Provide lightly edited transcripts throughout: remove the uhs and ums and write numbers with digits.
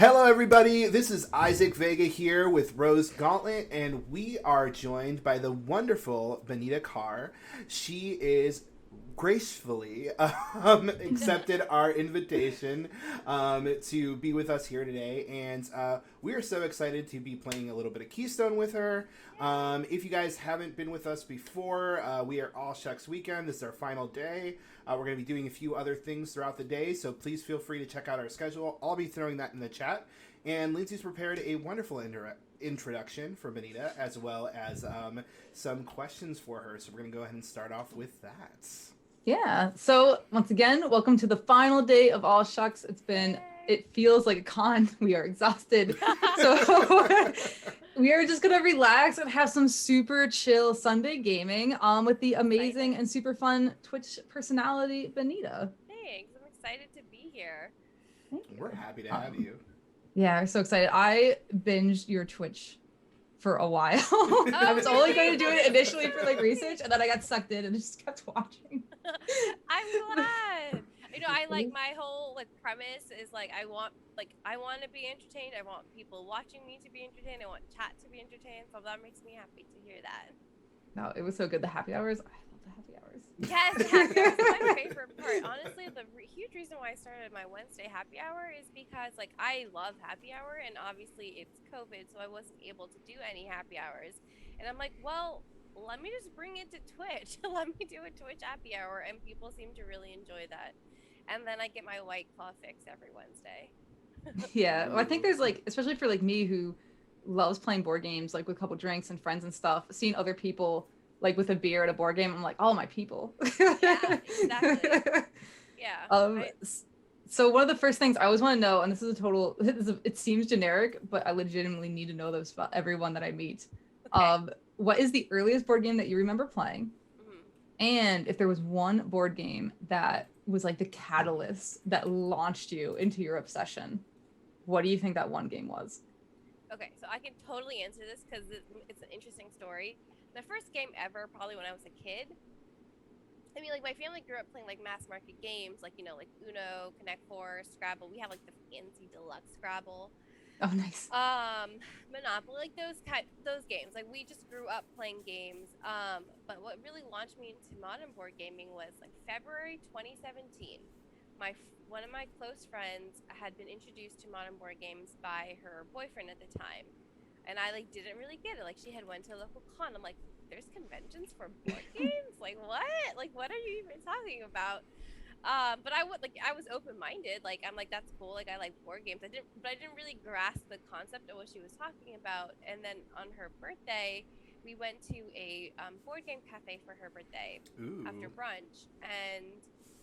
Hello, everybody. This is Isaac Vega here with Rose Gauntlet, and we are joined by the wonderful Beneeta Kaur. She is gracefully accepted our invitation to be with us here today, and we are so excited to be playing a little bit of Keystone with her. If you guys haven't been with us before, we are All Shucks Weekend. This is our final day. We're going to be doing a few other things throughout the day, so please feel free to check out our schedule. I'll be throwing that in the chat. And Lindsay's prepared a wonderful introduction for Beneeta, as well as some questions for her. So we're going to go ahead and start off with that. Yeah. So once again, welcome to the final day of All Shucks. It feels like a con. We are exhausted. So we are just going to relax and have some super chill Sunday gaming with the amazing and super fun Twitch personality, Beneeta. Thanks. I'm excited to be here. Thank you. We're happy to have you. Yeah, I'm so excited. I binged your Twitch for a while. I was only going to do it initially for like research, and then I got sucked in and just kept watching. I'm glad. You know, I like my whole like premise is like I want to be entertained. I want people watching me to be entertained. I want chat to be entertained. So that makes me happy to hear that. No, it was so good. The happy hours. I love the happy hours. Yes, the happy hour is my favorite part. Honestly, the huge reason why I started my Wednesday happy hour is because like I love happy hour, and obviously it's COVID, so I wasn't able to do any happy hours. And I'm like, well, let me just bring it to Twitch. Let me do a Twitch happy hour, and people seem to really enjoy that. And then I get my White Claw fix every Wednesday. Yeah, well, I think there's like, especially for like me who loves playing board games, like with a couple drinks and friends and stuff, seeing other people like with a beer at a board game, I'm like, oh, my people. Yeah, exactly. Yeah. So one of the first things I always want to know, and this is it seems generic, but I legitimately need to know this about everyone that I meet. Okay. What is the earliest board game that you remember playing? Mhm. And if there was one board game that was like the catalyst that launched you into your obsession, what do you think that one game was? Okay, so I can totally answer this because it's an interesting story. The first game ever, probably when I was a kid. I mean, like my family grew up playing like mass market games, like you know, like Uno, Connect Four, Scrabble. We have like the fancy deluxe Scrabble. Oh, nice. Monopoly, like those games. Like we just grew up playing games. But what really launched me into modern board gaming was like February 2017. One of my close friends had been introduced to modern board games by her boyfriend at the time, and I like didn't really get it. Like she had went to a local con. I'm like, there's conventions for board games? Like what? Like what are you even talking about? But I was open-minded. Like I'm like that's cool. Like I like board games. I didn't really grasp the concept of what she was talking about. And then on her birthday, we went to a board game cafe for her birthday. Ooh. After brunch, and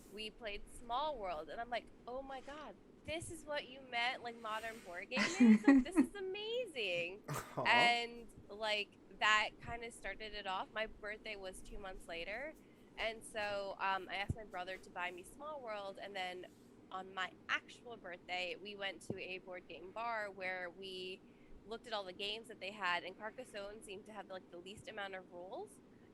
we played Small World. And I'm like, oh my god, this is what you meant, like modern board gaming. Like, this is amazing. Aww. And like that kind of started it off. My birthday was 2 months later. And so I asked my brother to buy me Small World, and then on my actual birthday, we went to a board game bar where we looked at all the games that they had, and Carcassonne seemed to have like the least amount of rules.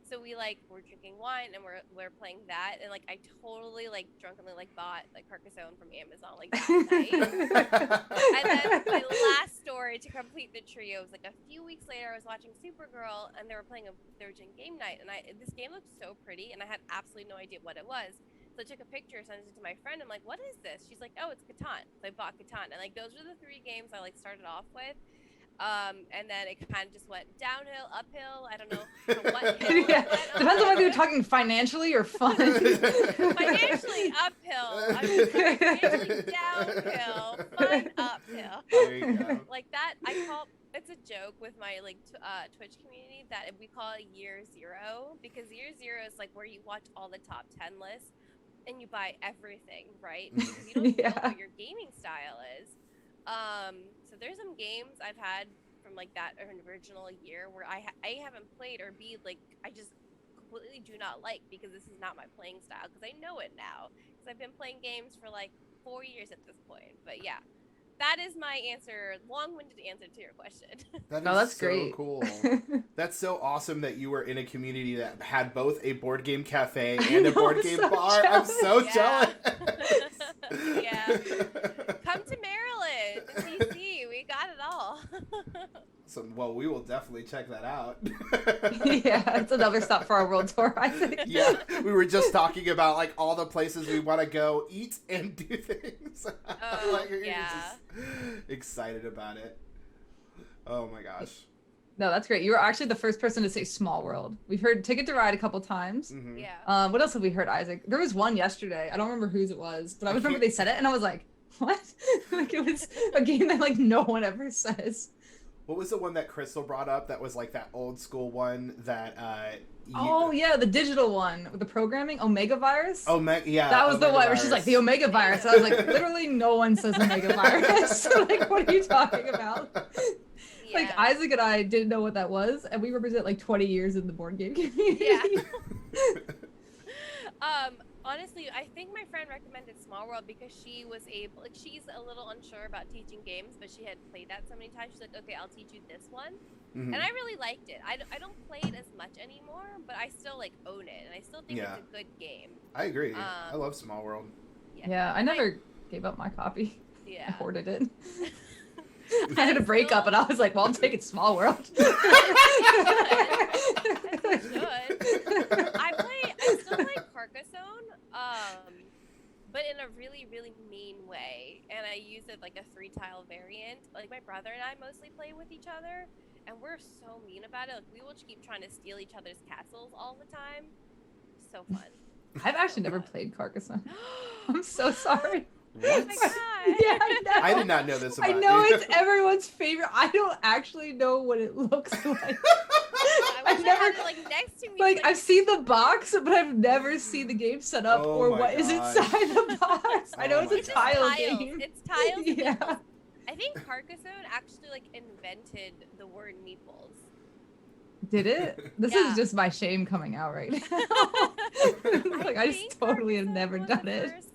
So we like were drinking wine and we're playing that, and like I totally like drunkenly like bought like Carcassonne from Amazon like that night. And then my last story to complete the trio was like a few weeks later. I was watching Supergirl, and they were doing game night, and this game looked so pretty, and I had absolutely no idea what it was. So I took a picture, sent it to my friend. I'm like, what is this? She's like, oh, it's Catan. So I bought Catan, and like those were the 3 games I like started off with. And then it kind of just went downhill, uphill. I don't know what hill. Yeah. Depends on whether you're talking financially or fun. Financially uphill. I mean, financially downhill. Fun uphill. There you go. Like that, it's a joke with my like Twitch community that we call it year 0, because year 0 is like where you watch all the top 10 lists and you buy everything, right? Because you don't know what your gaming style is. So there's some games I've had from like that original year where I haven't played, or B, like I just completely do not like, because this is not my playing style, because I know it now, because I've been playing games for like 4 years at this point. But yeah, that is my answer, long-winded answer to your question. That's so great. Cool. That's so awesome that you were in a community that had both a board game cafe and a board game bar. Jealous. I'm so jealous. Yeah. Come to Maryland, DC So, well, we will definitely check that out. Yeah, it's another stop for our world tour, I think. Yeah, we were just talking about like all the places we want to go eat and do things. Oh, Like, you're yeah. just excited about it. Oh my gosh. No, that's great. You were actually the first person to say Small World. We've heard Ticket to Ride a couple times. Mhm. Yeah. What else have we heard, Isaac? There was one yesterday. I don't remember whose it was, but I remember they said it, and I was like, what? Like, it was a game that, like, no one ever says. What was the one that Crystal brought up that was like that old school one that Oh, yeah, the digital one with the programming, Omega Virus. Yeah. That was the Omega one where she's like, the Omega Virus. I was like, literally no one says Omega Virus. Like, what are you talking about? Yeah. Like, Isaac and I didn't know what that was, and we represent like 20 years in the board game community. Yeah. Honestly, I think my friend recommended Small World because she was able, like, she's a little unsure about teaching games, but she had played that so many times. She's like, okay, I'll teach you this one. Mhm. And I really liked it. I don't play it as much anymore, but I still, like, own it, and I still think Yeah. it's a good game. I agree. I love Small World. Yeah, I never gave up my copy. I Yeah. hoarded it. I had a breakup, and I was like, well, I'm taking Small World. As you should. I still play Carcassonne, but in a really, really mean way. And I use it like a 3-tile variant. Like, my brother and I mostly play with each other, and we're so mean about it. Like, we will just keep trying to steal each other's castles all the time. So fun. I've actually never played Carcassonne. I'm so sorry. What? Oh my god. Yeah, I know. I did not know this about I know you. it's everyone's favorite. I don't actually know what it looks like. I I've wish I never, had it, like, next to me. like, I've seen the box, but I've never seen the game set up Oh or my what is gosh. inside the box. I know Oh it's my a It's God. tile just tiles. game. It's tiles. And Yeah. meeples. I think Carcassonne actually, like, invented the word meeples. Did it? This Yeah. is just my shame coming out right now. Like, I think just totally have Carcassonne never was done the it. first-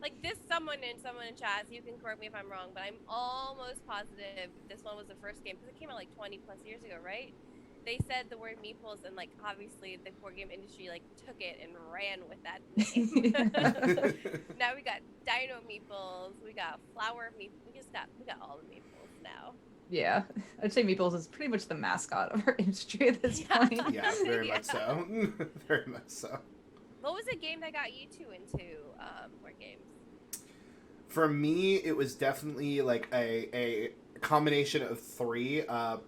Like, this someone in chat, you can correct me if I'm wrong, but I'm almost positive this one was the first game because it came out like 20 plus years ago, right? They said the word meeples, and, like, obviously the board game industry, like, took it and ran with that name. Now we got Dino Meeples, we got Flower Meeples, we got all the Meeples now. Yeah, I'd say Meeples is pretty much the mascot of our industry at this Yeah. point. Yeah, very Yeah. much so. Very much so. What was a game that got you two into board games? For me, it was definitely like a combination of 3: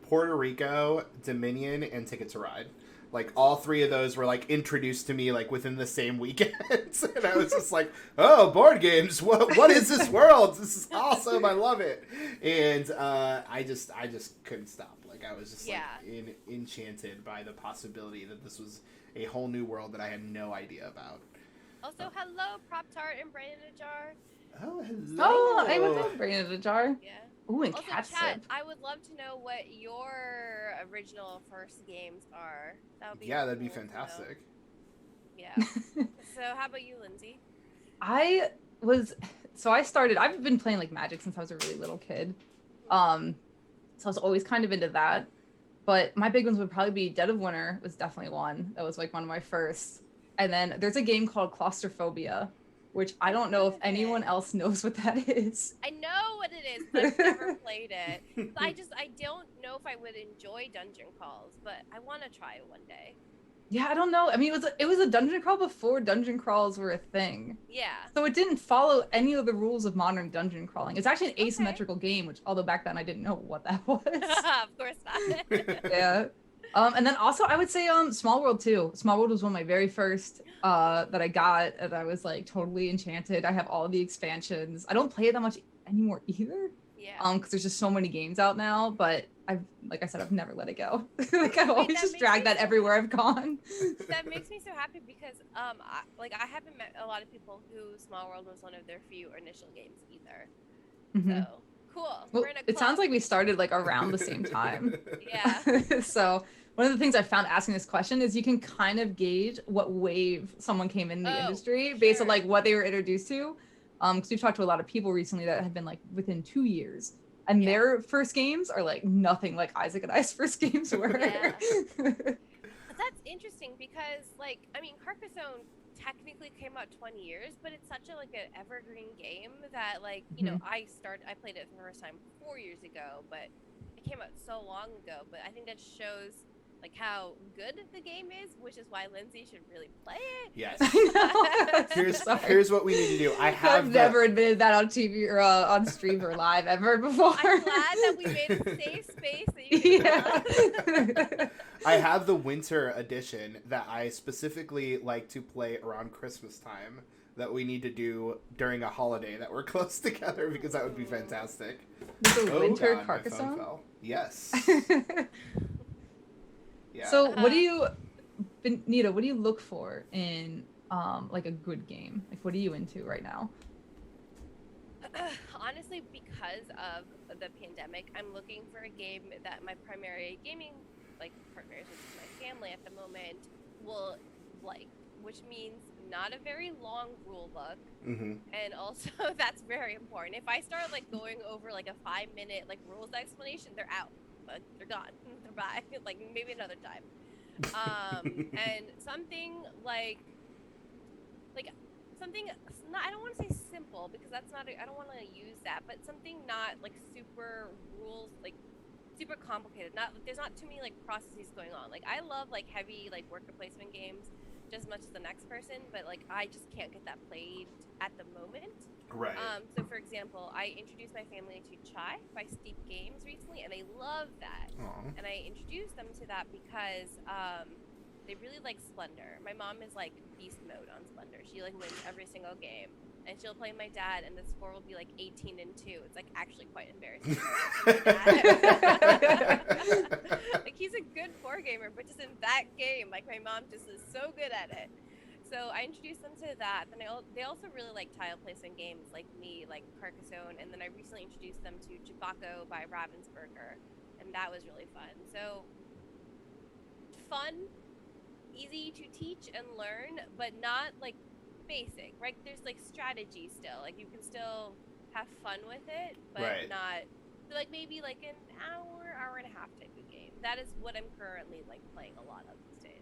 Puerto Rico, Dominion, and Ticket to Ride. Like, all 3 of those were like introduced to me like within the same weekend, and I was just like, "Oh, board games! What is this world? This is awesome! I love it!" And I just couldn't stop. Like, I was just Yeah. like enchanted by the possibility that this was a whole new world that I had no idea about. Also, hello, Prop Tart and Brain in a Jar. Oh, hello! Oh, I would have brain in a jar. Yeah. Ooh, and Also, cat chat, sip. I would love to know what your original first games are. That would be Yeah, that'd be cool to know. fantastic. Yeah. So, how about you, Lindsay? I started, I've been playing like Magic since I was a really little kid. So I was always kind of into that. But my big ones would probably be Dead of Winter was definitely one. That was like one of my first. And then there's a game called Claustrophobia, which I don't know if anyone else knows what that is. I know what it is, but I've never played it. But I don't know if I would enjoy dungeon crawls, but I want to try it one day. Yeah, I don't know. I mean, it was a dungeon crawl before dungeon crawls were a thing. Yeah. So it didn't follow any of the rules of modern dungeon crawling. It's actually an Okay. asymmetrical game, which although back then I didn't know what that was. Of course not. Yeah. And then also I would say Small World too. Small World was one of my very first that I got, and I was like totally enchanted. I have all the expansions. I don't play it that much anymore either. Yeah. Because there's just so many games out now, but like I said, I've never let it go. Like I've always that just makes dragged me that so everywhere I've gone. That makes me so happy because I haven't met a lot of people who Small World was one of their few initial games either. Mhm. So cool. Well, We're in a it sounds club. like we started like around the same time. Yeah. So one of the things I found asking this question is you can kind of gauge what wave someone came in the Oh, industry based on sure. like what they were introduced to. Because we've talked to a lot of people recently that have been like within 2 years, and Yeah. their first games are like nothing like Isaac and I's first games were. Yeah. But that's interesting because, like, I mean, Carcassonne technically came out 20 years, but it's such a like an evergreen game that, like, you know, I played it for the first time 4 years ago, but I came out so long ago, but I think that shows like how good the game is, which is why Lindsay should really play it. Yes. I know. Here's what we need to do. I've never admitted that on TV or on stream or live ever before. I'm glad that we made a safe space that you can I have the winter edition that I specifically like to play around Christmas time that we need to do during a holiday that we're close together because that would be fantastic. The winter God, my phone Carcassonne? fell. Yes. Yeah. So what do you, Beneeta, what do you look for in like a good game? Like what are you into right now? Honestly, because of the pandemic, I'm looking for a game that my primary gaming like partners, which is my family at the moment, will like, which means not a very long rule book, and also that's very important. If I start like going over like a 5-minute like rules explanation, they're out, but they're gone, they're bye. Like maybe another time. And something like something not, I don't want to say simple because that's not I don't want to use that, but something not like super rules like super complicated. Not there's not too many like processes going on. Like I love like heavy like worker placement games just as much as the next person, but like I just can't get that played at the moment. Right. So for example, I introduced my family to Chai by Steep Games recently, and they love that. Aww. And I introduced them to that because they really like Splendor. My mom is like beast mode on Splendor. She like wins every single game, and she'll play my dad, and the score will be like 18-2. It's like actually quite embarrassing. Like he's a good board gamer, but just in that game, like my mom just is so good at it. So I introduced them to that. Then they also really like tile placement games like me, like Carcassonne, and then I recently introduced them to Chibako by Ravensburger, and that was really fun. So fun, easy to teach and learn, but not like basic, right? There's like strategy still. Like you can still have fun with it, but not like maybe like an hour and a half type of game. That is what I'm currently like playing a lot of these days.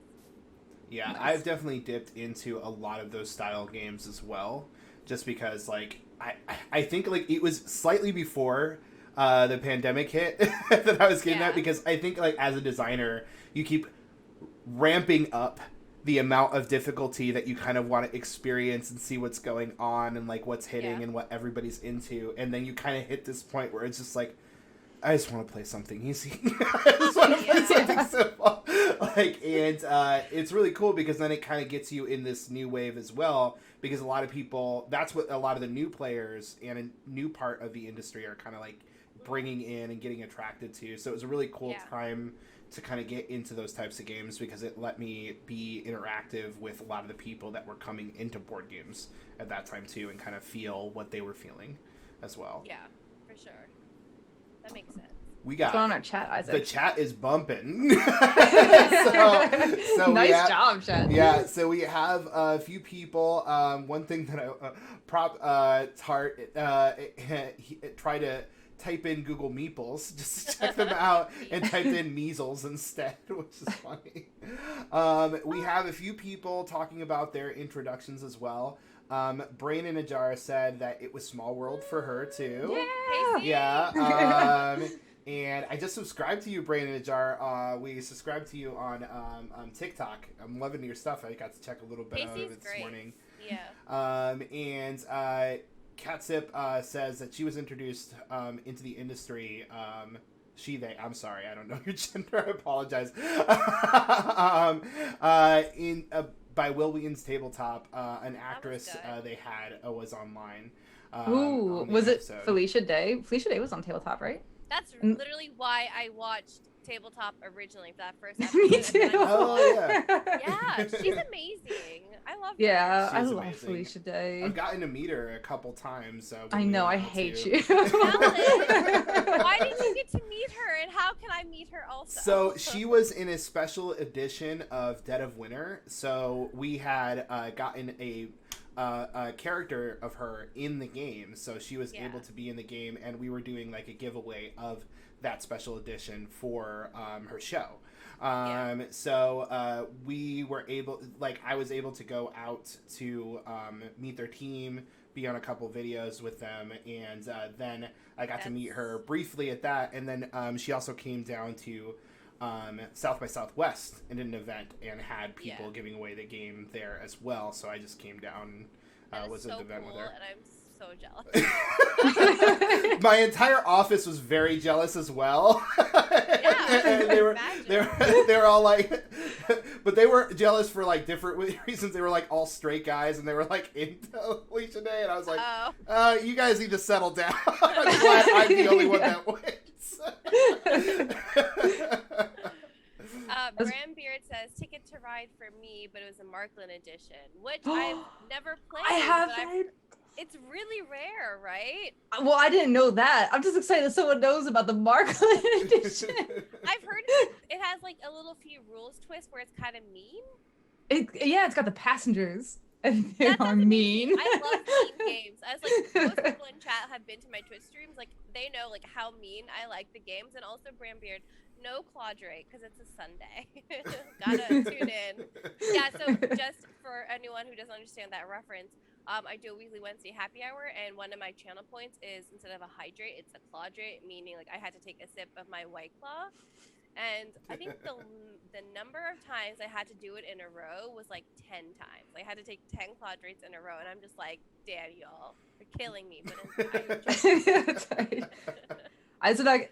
Yeah, nice. I've definitely dipped into a lot of those style games as well, just because like I think like it was slightly before the pandemic hit that I was getting that, because I think like as a designer you keep ramping up the amount of difficulty that you kind of want to experience and see what's going on and like what's hitting and what everybody's into, and then you kind of hit this point where it's just like, I just want to play something easy. I just want to play something simple. Like, and it's really cool because then it kind of gets you in this new wave as well, because a lot of people, that's what a lot of the new players and a new part of the industry are kind of like bringing in and getting attracted to. So it was a really cool time to kind of get into those types of games, because it let me be interactive with a lot of the people that were coming into board games at that time too, and kind of feel what they were feeling as well. Yeah, for sure. That makes sense. We got what's going on our chat, Isaac? The chat is bumping. so nice job, chat. Yeah, so we have a few people. One thing that try to type in Google Meeples just to check them out, and typed in measles instead, which is funny. We have a few people talking about their introductions as well. Brain in a Jar said that it was Small World for her too. Yeah. And I just subscribed to you, Brain in a Jar. We subscribed to you on TikTok. I'm loving your stuff. I got to check a little bit of it this morning. Yeah. And Catsip says that she was introduced into the industry. They. I'm sorry, I don't know your gender. I apologize. By Will Wheaton's Tabletop, an actress they had was online. Was it episode. Felicia Day? Felicia Day was on Tabletop, right? That's literally why I watched Tabletop originally for that first episode. Me too. Yeah, she's amazing. I love her. Yeah, I amazing. love Felicia Day. I've gotten to meet her a couple times. I know, I hate you. Why did you get to meet her, and how can I meet her also? So she was in a special edition of Dead of Winter. So we had gotten a character of her in the game, so she was able to be in the game, and we were doing like a giveaway of that special edition for her show. So we were able, like, I was able to go out to meet their team, be on a couple videos with them, and then I got to meet her briefly at that, and then she also came down to South by Southwest in an event and had people giving away the game there as well. So I just came down, was at the event with her. And I'm so jealous. My entire office was very jealous as well. And they were all like, but they were jealous for like different reasons. They were like all straight guys, and they were like into Alicia Day, and I was like, you guys need to settle down. I'm glad I'm the only one that wins. Bram Beard says Ticket to Ride for me, but it was a Markland edition, which I've never played. I haven't. It's really rare, right? Well, I didn't know that. I'm just excited that someone knows about the Markland edition. I've heard it has like a little few rules twist where it's kind of mean. It's got the passengers, and they are mean. I love mean games. I was like, most people in chat have been to my Twitch streams. Like, they know like how mean I like the games. And also, Bram Beard, no Claudrate because it's a Sunday. Gotta tune in. Yeah, so just for anyone who doesn't understand that reference, I do a weekly Wednesday happy hour, and one of my channel points is instead of a hydrate, it's a Claudrate, meaning like I had to take a sip of my White Claw. And I think the number of times I had to do it in a row was like 10 times. I had to take 10 Claudrates in a row, and I'm just like, damn, y'all, you're killing me. But That's right.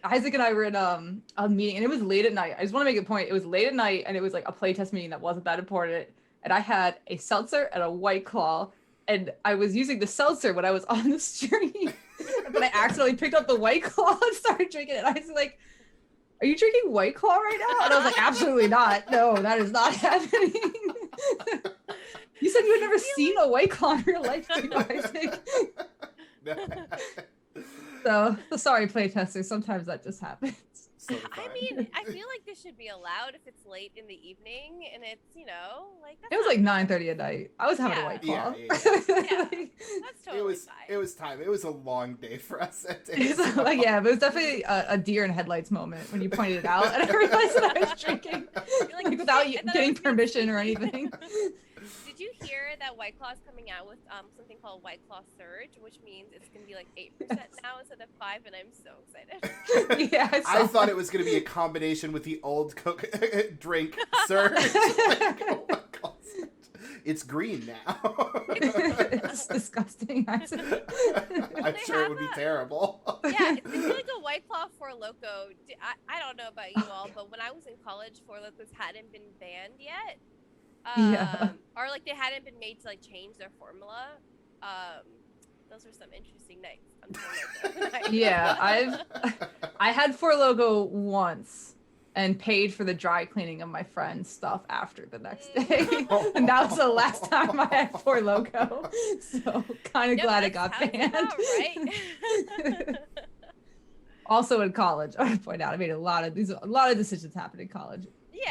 Isaac and I were in a meeting, and it was late at night. I just want to make a point. It was late at night, and it was like a playtest meeting that wasn't that important. And I had a seltzer and a White Claw, and I was using the seltzer when I was on the stream. But I accidentally picked up the White Claw and started drinking it. And I was like, are you drinking White Claw right now? And I was like, absolutely not. No, that is not happening. You said you had never seen a White Claw in your life, Isaac. So sorry, playtesters. Sometimes that just happens. I mean, I feel like this should be allowed if it's late in the evening and it's, like that's it was like 9:30 at night. I was having a White Claw. Yeah. That's totally fine. It was time. It was a long day for us that day. It was definitely a deer in headlights moment when you pointed it out, and I realized that I was drinking like without getting permission or anything. Did you hear that White Claw is coming out with something called White Claw Surge, which means it's going to be like 8% now instead of 5%, and I'm so excited. Yeah, I thought it was going to be a combination with the old drink Surge. It's green now. It's disgusting. I'm sure it would be terrible. Yeah, it's like a White Claw Four Loko. I don't know about you all, but when I was in college, Four Lokos hadn't been banned yet. Or like they hadn't been made to like change their formula. Those were some interesting nights. Yeah, I had Four Loko once and paid for the dry cleaning of my friend's stuff after the next day. And that was the last time I had Four Loko. So kind of glad it got banned. Right? Also in college, I would point out I made a lot of decisions happen in college.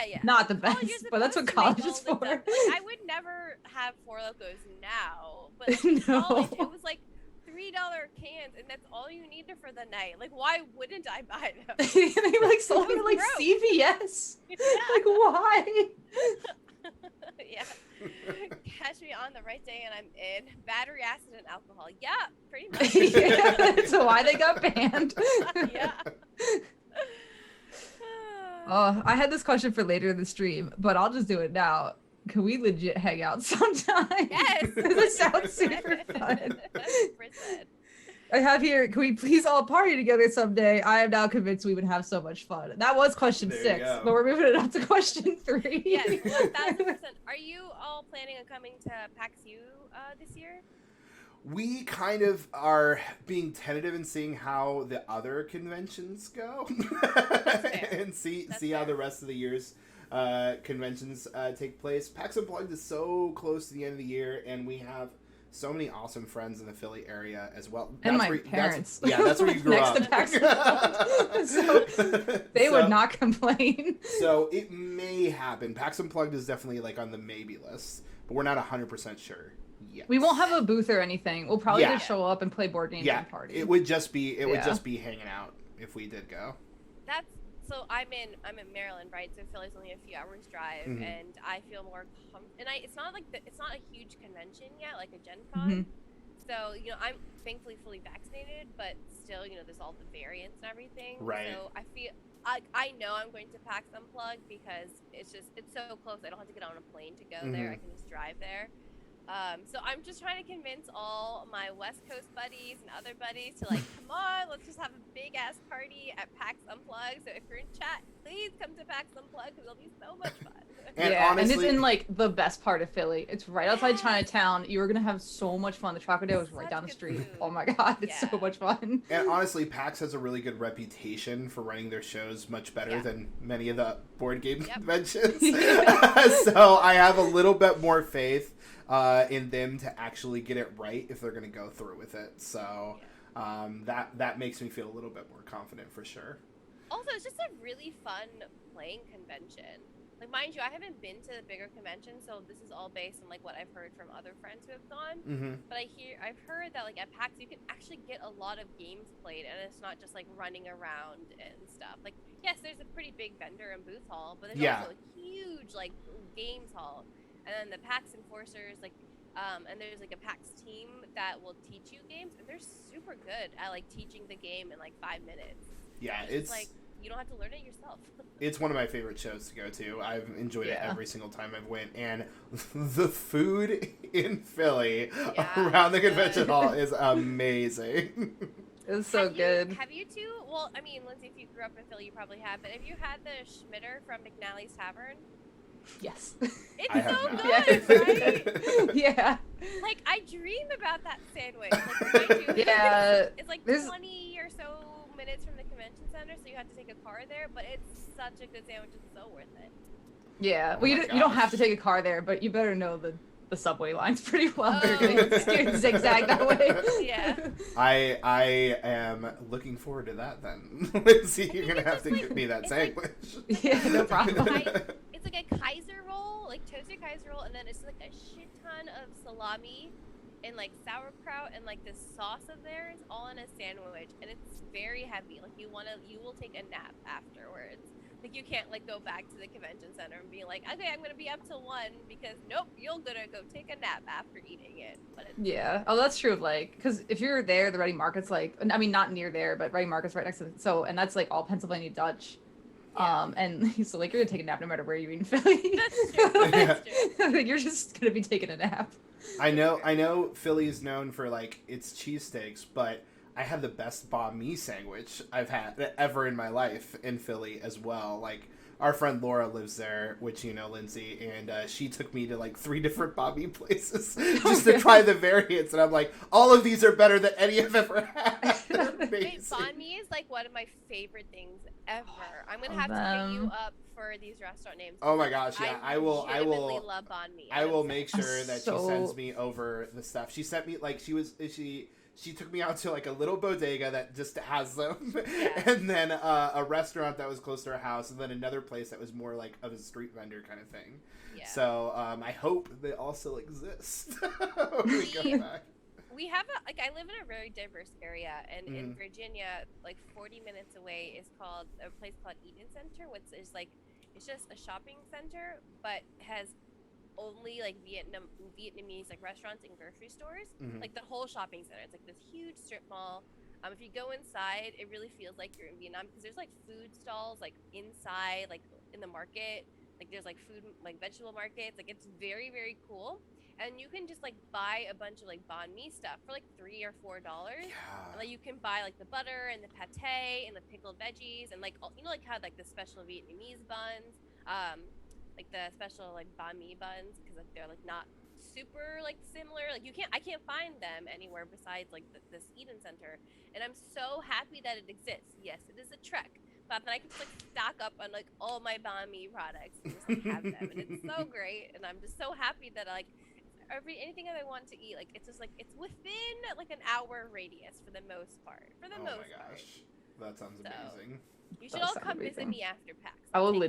Yeah. Not the best, but that's what college is for. Like, I would never have Four Lokos now, but like, No. college, it was like $3 cans, and that's all you needed for the night. Like, why wouldn't I buy them? They were like sold me like CVS. Like, why? Yeah. Catch me on the right day and I'm in. Battery acid and alcohol. Yeah, pretty much. Yeah, that's why they got banned. Yeah. Oh, I had this question for later in the stream, but I'll just do it now. Can we legit hang out sometime? Yes. This sounds super fun. 100%. I have here, can we please all party together someday? I am now convinced we would have so much fun. That was question 6, but we're moving it up to question 3. Yes, 1,000%. Are you all planning on coming to PAX U this year? We kind of are being tentative and seeing how the other conventions go, and see how the rest of the year's conventions take place. PAX Unplugged is so close to the end of the year, and we have so many awesome friends in the Philly area as well. And my parents. That's where you grew up. Next to PAX Unplugged. So they would not complain. So it may happen. PAX Unplugged is definitely like on the maybe list, but we're not 100% sure. Yes. We won't have a booth or anything. We'll probably just show up and play board games and party. It would just be hanging out if we did go. So I'm in Maryland, right? So Philly's only a few hours drive, and I feel more it's not a huge convention yet, like a Gen Con. So, I'm thankfully fully vaccinated, but still, there's all the variants and everything. Right. So I know I'm going to PAX Unplugged because it's so close. I don't have to get on a plane to go there. I can just drive there. So I'm just trying to convince all my West Coast buddies and other buddies to come on, let's just have a big ass party at PAX Unplugged. So if you're in chat, please come to PAX Unplugged because it'll be so much fun. And honestly, and it's in the best part of Philly. It's right outside Chinatown. You were gonna have so much fun. The Trocadero is right down the street. Food. Oh my god, it's so much fun. And honestly, PAX has a really good reputation for running their shows much better than many of the board game conventions. So I have a little bit more faith in them to actually get it right if they're going to go through with it. So that makes me feel a little bit more confident for sure. Also, it's just a really fun playing convention. Mind you, I haven't been to the bigger convention, so this is all based on what I've heard from other friends who have gone. But I've heard that at PAX you can actually get a lot of games played, and it's not just running around and stuff. Yes, there's a pretty big vendor and booth hall, but there's also a huge games hall. And then the PAX enforcers, and there's a PAX team that will teach you games, and they're super good at teaching the game in 5 minutes. Yeah, it's you don't have to learn it yourself. It's one of my favorite shows to go to. I've enjoyed it every single time I've went, and the food in Philly around the convention hall is amazing. It's so good. Have you two? Well, I mean, Lindsay, if you grew up in Philly, you probably have. But have you had the Schmitter from McNally's Tavern? Yes. It's so good, right? Yeah. I dream about that sandwich. It's 20 or so minutes from the convention center, so you have to take a car there, but it's such a good sandwich. It's so worth it. Yeah. Well, you don't have to take a car there, but you better know the subway lines pretty well. You're gonna zigzag that way. Yeah. I am looking forward to that then. Lindsay, you're gonna have to give me that sandwich. Yeah, no problem. It's a Kaiser roll, toasted Kaiser roll, and then it's a shit ton of salami and sauerkraut and this sauce of theirs all in a sandwich, and it's very heavy. You will take a nap afterwards. You can't go back to the convention center and be okay, I'm gonna be up till 1 because nope, you're gonna go take a nap after eating it. But oh, that's true. Because if you're there, the Ready Market's not near there, but Ready Market's right next to it. So, and that's all Pennsylvania Dutch. Yeah. And so you're gonna take a nap no matter where you eat in Philly. That's true. That's true. You're just gonna be taking a nap. I know Philly is known for its cheesesteaks, but I had the best banh mi sandwich I've had ever in my life in Philly as well. Our friend Laura lives there, which Lindsay, and she took me to 3 different banh mi places just to try the variants, and I'm all of these are better than any I've ever had. Wait, banh mi is one of my favorite things ever. I'm gonna have to hit you up for these restaurant names. Oh my gosh, yeah, I will love banh mi. I will make sure that she sends me over the stuff. She sent me she took me out to a little bodega that just has them, and then a restaurant that was close to her house, and then another place that was more of a street vendor kind of thing. Yeah. So I hope they also exist. We have I live in a very diverse area, and in Virginia, 40 minutes away is a place called Eden Center, which is it's just a shopping center, but has only Vietnamese restaurants and grocery stores. The whole shopping center. It's this huge strip mall. If you go inside, it really feels like you're in Vietnam because there's food stalls inside in the market. There's food vegetable markets. It's very, very cool. And you can just buy a bunch of banh mi stuff for $3 or $4. Yeah. And, you can buy the butter and the pate and the pickled veggies and how the special Vietnamese buns. The special banh mi buns because they're not super similar. I can't find them anywhere besides this Eden Center, and I'm so happy that it exists. Yes, it is a trek, but then I can just stock up on all my banh mi products and just have them, and it's so great. And I'm just so happy that anything that I want to eat, it's just it's within an hour radius for the most part. Oh my gosh, that sounds amazing. You should all come visit me after PAX. I will.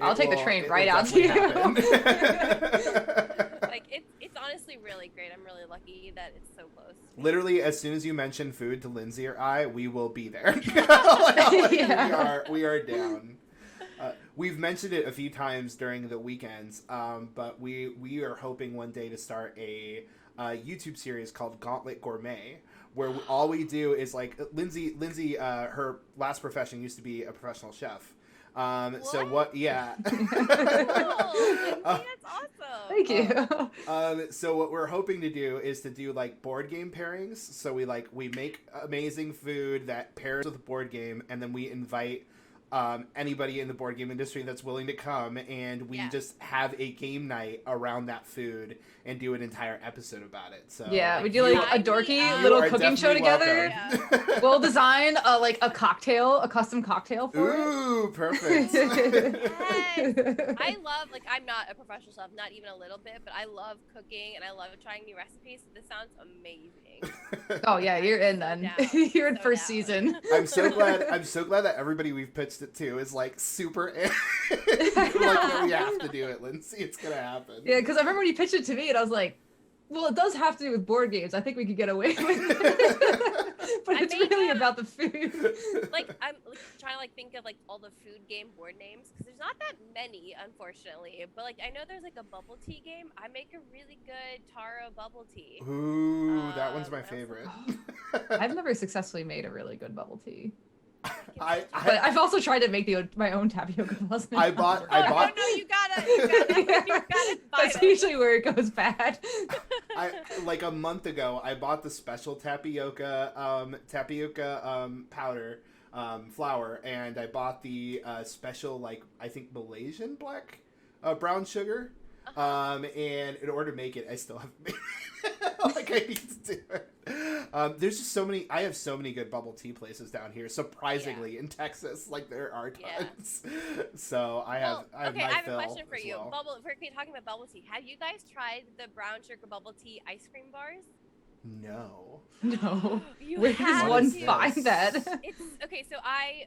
I'll take the train right out to you. It's honestly really great. I'm really lucky that it's so close. Literally, as soon as you mention food to Lindsay or I, we will be there. We are down. we've mentioned it a few times during the weekends, but we are hoping one day to start a YouTube series called Gauntlet Gourmet, where all we do is like Lindsay, her last profession used to be a professional chef. So what? Yeah. Cool. Lindsay, that's awesome. Thank you. So what we're hoping to do is to do like board game pairings. So we make amazing food that pairs with a board game, and then we invite anybody in the board game industry that's willing to come, and we just have a game night around that food and do an entire episode about it. So yeah, we do like a dorky little cooking show together. Yeah. We'll design a custom cocktail for it. Ooh, perfect. Yes. I love, like, I'm not a professional chef, not even a little bit, but I love cooking and I love trying new recipes. So this sounds amazing. Oh yeah, you're in then. You're in first season. I'm so glad that everybody we've pitched it to is like super in. Like, we have to do it, Lindsay. It's gonna happen. Yeah, because I remember when you pitched it to me, and I was like, "Well, it does have to do with board games. I think we could get away with it." But it's really about the food. Like, I'm trying to think of like all the food game board names because there's not that many, unfortunately. But like, I know there's like a bubble tea game. I make a really good taro bubble tea. Ooh, that one's my favorite. I've never successfully made a really good bubble tea. But I've also tried to make my own tapioca muslin. I bought. Oh no, you gotta buy That's usually where it goes bad. Like a month ago, I bought the special tapioca powder flour, and I bought the special, like, I think Malaysian black brown sugar. And in order to make it, I still haven't made it. Like, I need to do it. There's just so many. I have so many good bubble tea places down here. Surprisingly, in Texas, like, there are tons. So I have my I have a fill question for you. well. If we're talking about bubble tea, have you guys tried the brown sugar bubble tea ice cream bars? No. Where does one find that? It's okay. So I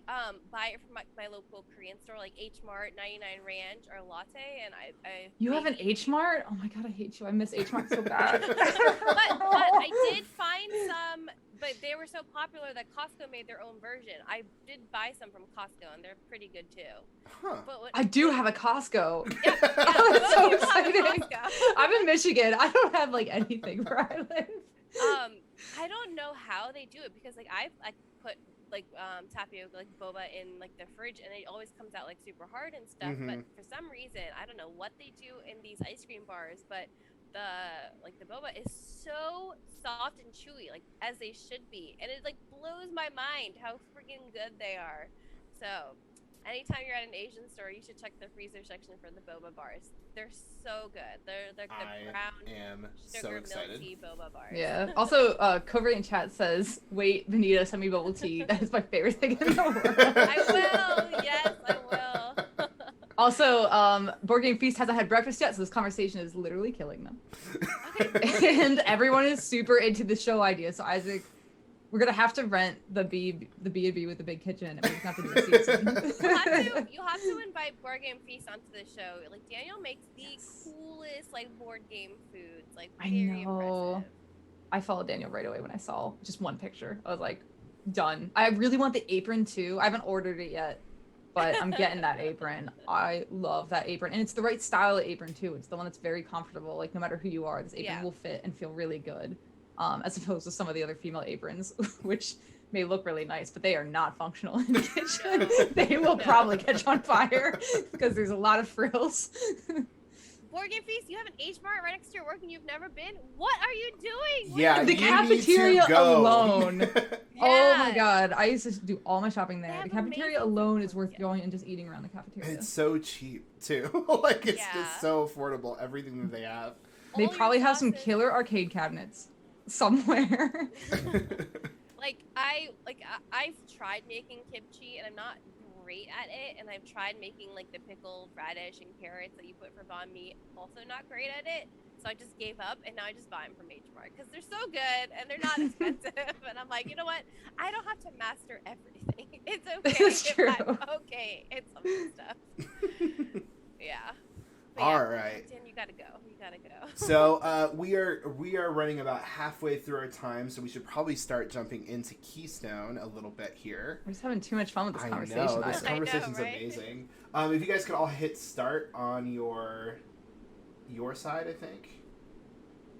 buy it from my local Korean store, like H Mart, 99 Ranch, or Latte, and I You have an H Mart? Oh my god, I hate you. I miss H Mart so bad. but I did find some, but they were so popular that Costco made their own version. I did buy some from Costco, and they're pretty good too. Huh. I do have a Costco. Yeah, That's so you have a exciting. Costco. I'm in Michigan. I don't have like anything where I live. I don't know how they do it because like I put like tapioca, like boba, in like the fridge, and it always comes out like super hard and stuff. But for some reason, I don't know what they do in these ice cream bars, but the boba is so soft and chewy, like as they should be, and it like blows my mind how freaking good they are. So anytime you're at an Asian store, you should check the freezer section for the boba bars. They're so good. They're the brown sugar milky boba bars. Yeah. Also, Kaur in chat says, "Wait, Beneeta, send me bubble tea. That is my favorite thing in the world." I will. Yes, I will. Also, Board Game Feast hasn't had breakfast yet, so this conversation is literally killing them. Okay. And everyone is super into the show idea. So Isaac, we're gonna have to rent the B&B with the big kitchen, and we're gonna have to do a season. You'll have to invite Board Game Feast onto the show. Like, Daniel makes the coolest like board game foods. Like, very impressive. I followed Daniel right away when I saw just one picture. I was like, done. I really want the apron too. I haven't ordered it yet, but I'm getting that apron. I love that apron, and it's the right style of apron too. It's the one that's very comfortable. Like, no matter who you are, this apron will fit and feel really good. As opposed to some of the other female aprons, which may look really nice, but they are not functional in the kitchen. They will probably catch on fire because there's a lot of frills. Board Game Feast, you have an H Mart right next to your work and you've never been? What are you doing? Yeah, the cafeteria alone. Oh my god, I used to do all my shopping there. The cafeteria alone is worth going and just eating around the cafeteria. It's so cheap too. Like, it's just so affordable. Everything that they have. They probably have some killer arcade cabinets somewhere. I've tried making kimchi and I'm not great at it, and I've tried making like the pickled radish and carrots that you put for banh mi, also not great at it, so I just gave up, and now I just buy them from H Mart because they're so good and they're not expensive. And I'm like, you know what, I don't have to master everything. It's okay. It's true. I'm okay, it's some stuff. Yeah. But All yeah, right. Dan, you gotta go. You gotta go. So we are running about halfway through our time, so we should probably start jumping into Keystone a little bit here. We're just having too much fun with this I conversation. know, this I know, conversation's right? amazing. If you guys could all hit start on your side, I think.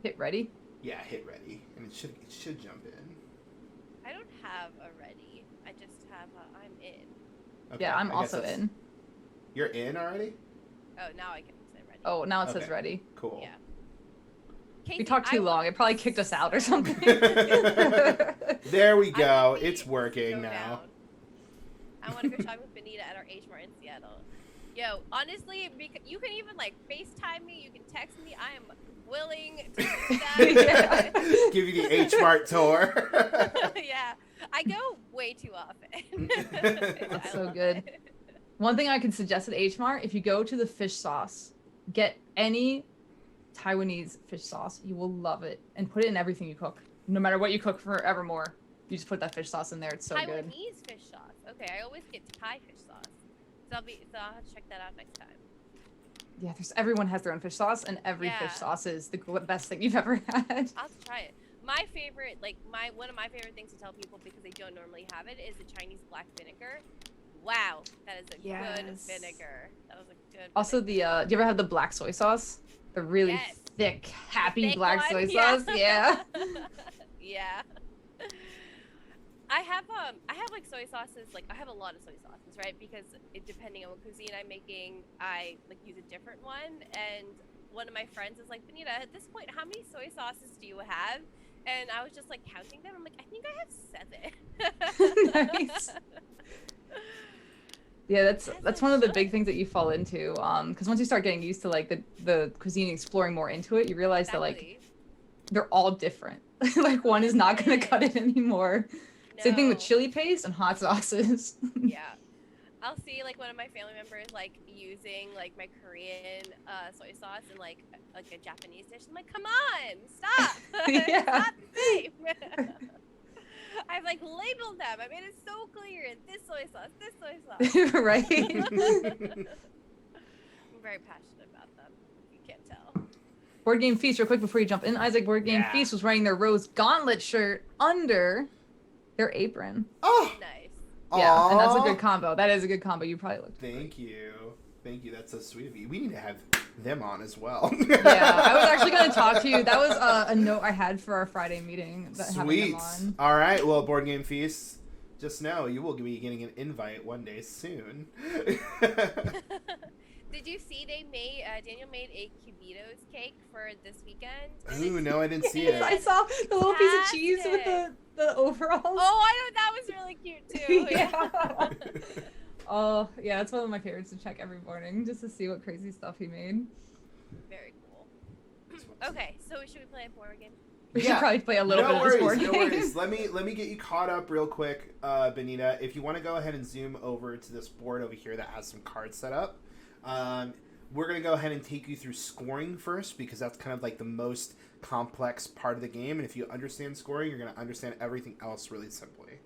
Hit ready. Yeah, hit ready, and it should jump in. I don't have a ready. I just have a I'm in. Okay, Yeah, I'm I guess also that's- in. You're in already? Oh, now I can say ready. Oh, now it says Okay. ready. Cool. Yeah. We Casey, talked too I long. want It probably kicked us out or something. There we I go. want It's to working go now. down. I want to go shopping with Beneeta at our H Mart in Seattle. Yo, honestly, you can even like FaceTime me. You can text me. I am willing to do that. Give you the H Mart tour. Yeah, I go way too often. That's so good. One thing I can suggest at H Mart, if you go to the fish sauce, get any Taiwanese fish sauce. You will love it. And put it in everything you cook. No matter what you cook forevermore, you just put that fish sauce in there. It's so good. Taiwanese fish sauce. Okay, I always get Thai fish sauce. So I'll have to check that out next time. Yeah, everyone has their own fish sauce, and every Yeah. fish sauce is the best thing you've ever had. I'll have to try it. My favorite, one of my favorite things to tell people because they don't normally have it is the Chinese black vinegar. Wow, that is a good Yes. vinegar. That was a good. Also, vinegar. do you ever have the black soy sauce? The really Yes. thick, happy Thick black one? soy Yeah. sauce? Yeah. Yeah. I have like soy sauces. Like I have a lot of soy sauces, right? Because depending on what cuisine I'm making, I like use a different one. And one of my friends is like, Beneeta, at this point, how many soy sauces do you have? And I was just like counting them. I'm like, I think I have 7. Nice. Yeah, that's one of the big things that you fall into. Because once you start getting used to like the cuisine, exploring more into it, you realize that like Exactly. they're all different. Like one is not gonna cut it anymore. Same thing with No. chili paste and hot sauces. Yeah. I'll see like one of my family members like using like my Korean soy sauce in like a Japanese dish. I'm like, come on, stop. It's Yeah. not the same. I've like labeled them. I made it so clear. This soy sauce, this soy sauce. Right? I'm very passionate about them. If you can't tell. Board Game Feast, real quick before you jump in. Isaac Board Game Yeah. Feast was wearing their Rose Gauntlet shirt under their apron. Oh, Nice. Yeah, and that's a aw. good combo. That is a good combo. You probably looked. Thank you. That's so sweet of you. We need to have them on as well. Yeah, I was actually going to talk to you. That was a note I had for our Friday meeting. Having Sweet. them on. All right. Well, Board Game Feast, just know you will be getting an invite one day soon. Did you see they made Daniel made a Cubitos cake for this weekend? Ooh, no, I didn't see it. I saw the little piece of cheese with the overalls. Oh, I know that was really cute too. Yeah. Oh, yeah, that's one of my favorites to check every morning, just to see what crazy stuff he made. Very cool. Okay, so should we play a board game? We should Yeah. probably play a little No bit of this worries, board no game. worries. Let me get you caught up real quick, Beneeta. If you want to go ahead and zoom over to this board over here that has some cards set up. We're going to go ahead and take you through scoring first because that's kind of like the most complex part of the game. And if you understand scoring, you're going to understand everything else really simply.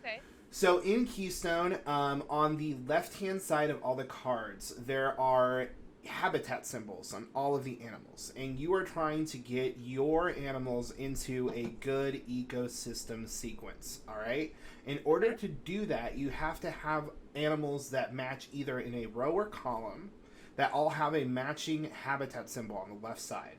Okay. So in Keystone, on the left-hand side of all the cards, there are habitat symbols on all of the animals. And you are trying to get your animals into a good ecosystem sequence, all right? In order to do that, you have to have animals that match either in a row or column that all have a matching habitat symbol on the left side.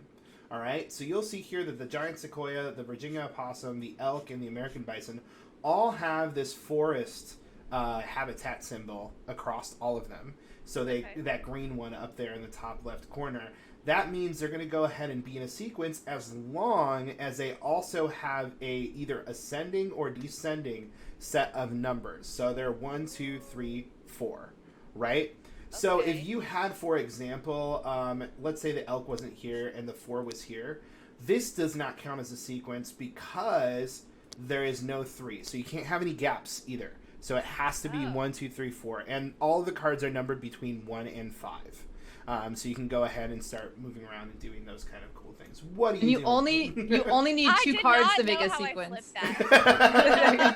All right, so you'll see here that the giant sequoia, the Virginia opossum, the elk, and the American bison all have this forest habitat symbol across all of them. So that green one up there in the top left corner, that means they're going to go ahead and be in a sequence as long as they also have a either ascending or descending set of numbers. So they're 1, 2, 3, 4, right? So Okay. if you had, for example, let's say the elk wasn't here and the 4 was here, this does not count as a sequence because there is no 3. So you can't have any gaps either. So it has to be 1, 2, 3, 4. And all of the cards are numbered between 1 and 5. So you can go ahead and start moving around and doing those kind of cool things. What do you do? You only need I 2 did cards not to make know a how I sequence. flipped that.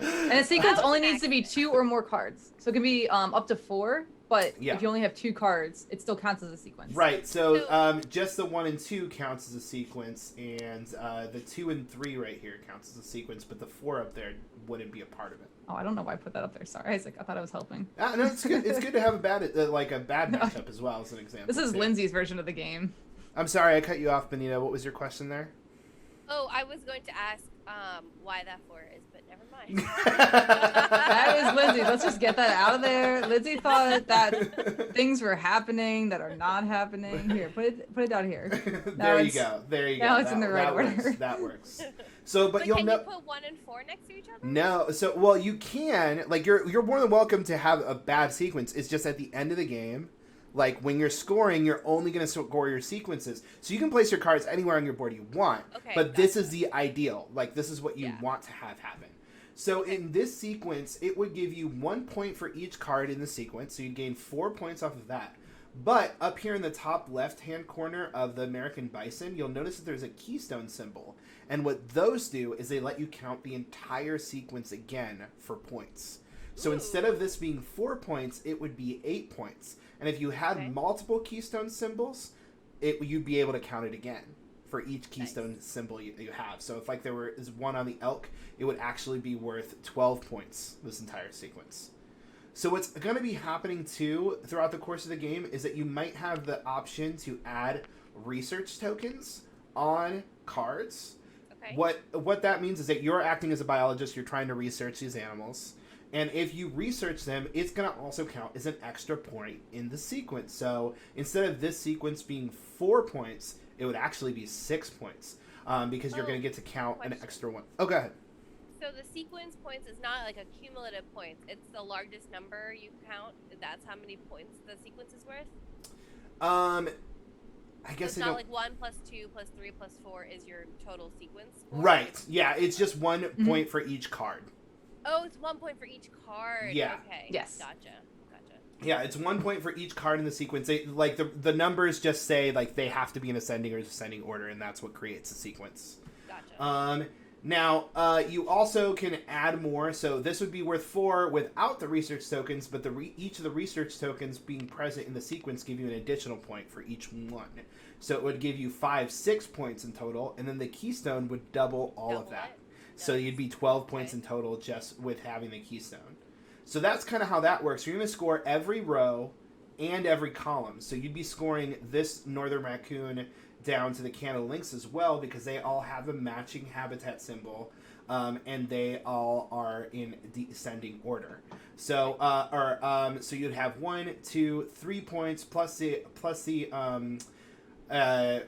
And a sequence That was only an needs to be 2 or more cards. So it can be up to 4, but Yeah. if you only have 2 cards, it still counts as a sequence. Right. So just the 1 and 2 counts as a sequence, and the 2 and 3 right here counts as a sequence, but the 4 up there wouldn't be a part of it. Oh, I don't know why I put that up there. Sorry, Isaac. I thought I was helping. No, it's good. It's good to have a bad matchup as well as an example. This is too. Lindsay's version of the game. I'm sorry, I cut you off, Beneeta. What was your question there? Oh, I was going to ask why that 4 is, but never mind. That is Lindsay. Let's just get that out of there. Lindsay thought that things were happening that are not happening. Here, put it down here. There you go. Now it's in the right order. Works. That works. So, but you'll can know. you put 1 and 4 next to each other? No. So, well, you can. Like, you're more than welcome to have a bad sequence. It's just at the end of the game. Like, when you're scoring, you're only going to score your sequences. So you can place your cards anywhere on your board you want. Okay, but this is the ideal. Like, this is what you want to have happen. So in this sequence, it would give you 1 point for each card in the sequence. So you'd gain 4 points off of that. But up here in the top left-hand corner of the American Bison, you'll notice that there's a keystone symbol. And what those do is they let you count the entire sequence again for points. So instead of this being 4 points, it would be 8 points. And if you had multiple keystone symbols, you'd be able to count it again for each keystone symbol you have. So if like there is 1 on the elk, it would actually be worth 12 points this entire sequence. So what's going to be happening too throughout the course of the game is that you might have the option to add research tokens on cards. Okay. What that means is that you're acting as a biologist, you're trying to research these animals. And if you research them, it's going to also count as an extra point in the sequence. So instead of this sequence being 4 points, it would actually be 6 points because you're going to get to count an extra one. Oh, go ahead. So the sequence points is not like a cumulative points. It's the largest number you count. That's how many points the sequence is worth? I guess it's not like 1 plus 2 plus 3 plus 4 is your total sequence score? Right. Yeah, it's just 1 point for each card. Oh, it's 1 point for each card. Yeah. Okay. Yes. Gotcha. Yeah, it's 1 point for each card in the sequence. Like the numbers just say like they have to be in ascending or descending order, and that's what creates a sequence. Gotcha. Now you also can add more. So this would be worth 4 without the research tokens, but each of the research tokens being present in the sequence give you an additional point for each one. So it would give you 6 points in total, and then the keystone would double all of that. So you'd be 12 points in total just with having the keystone. So that's kind of how that works. You're going to score every row and every column. So you'd be scoring this northern raccoon down to the Canada lynx as well because they all have a matching habitat symbol and they all are in descending order. So so you'd have 1, 2, 3 points plus the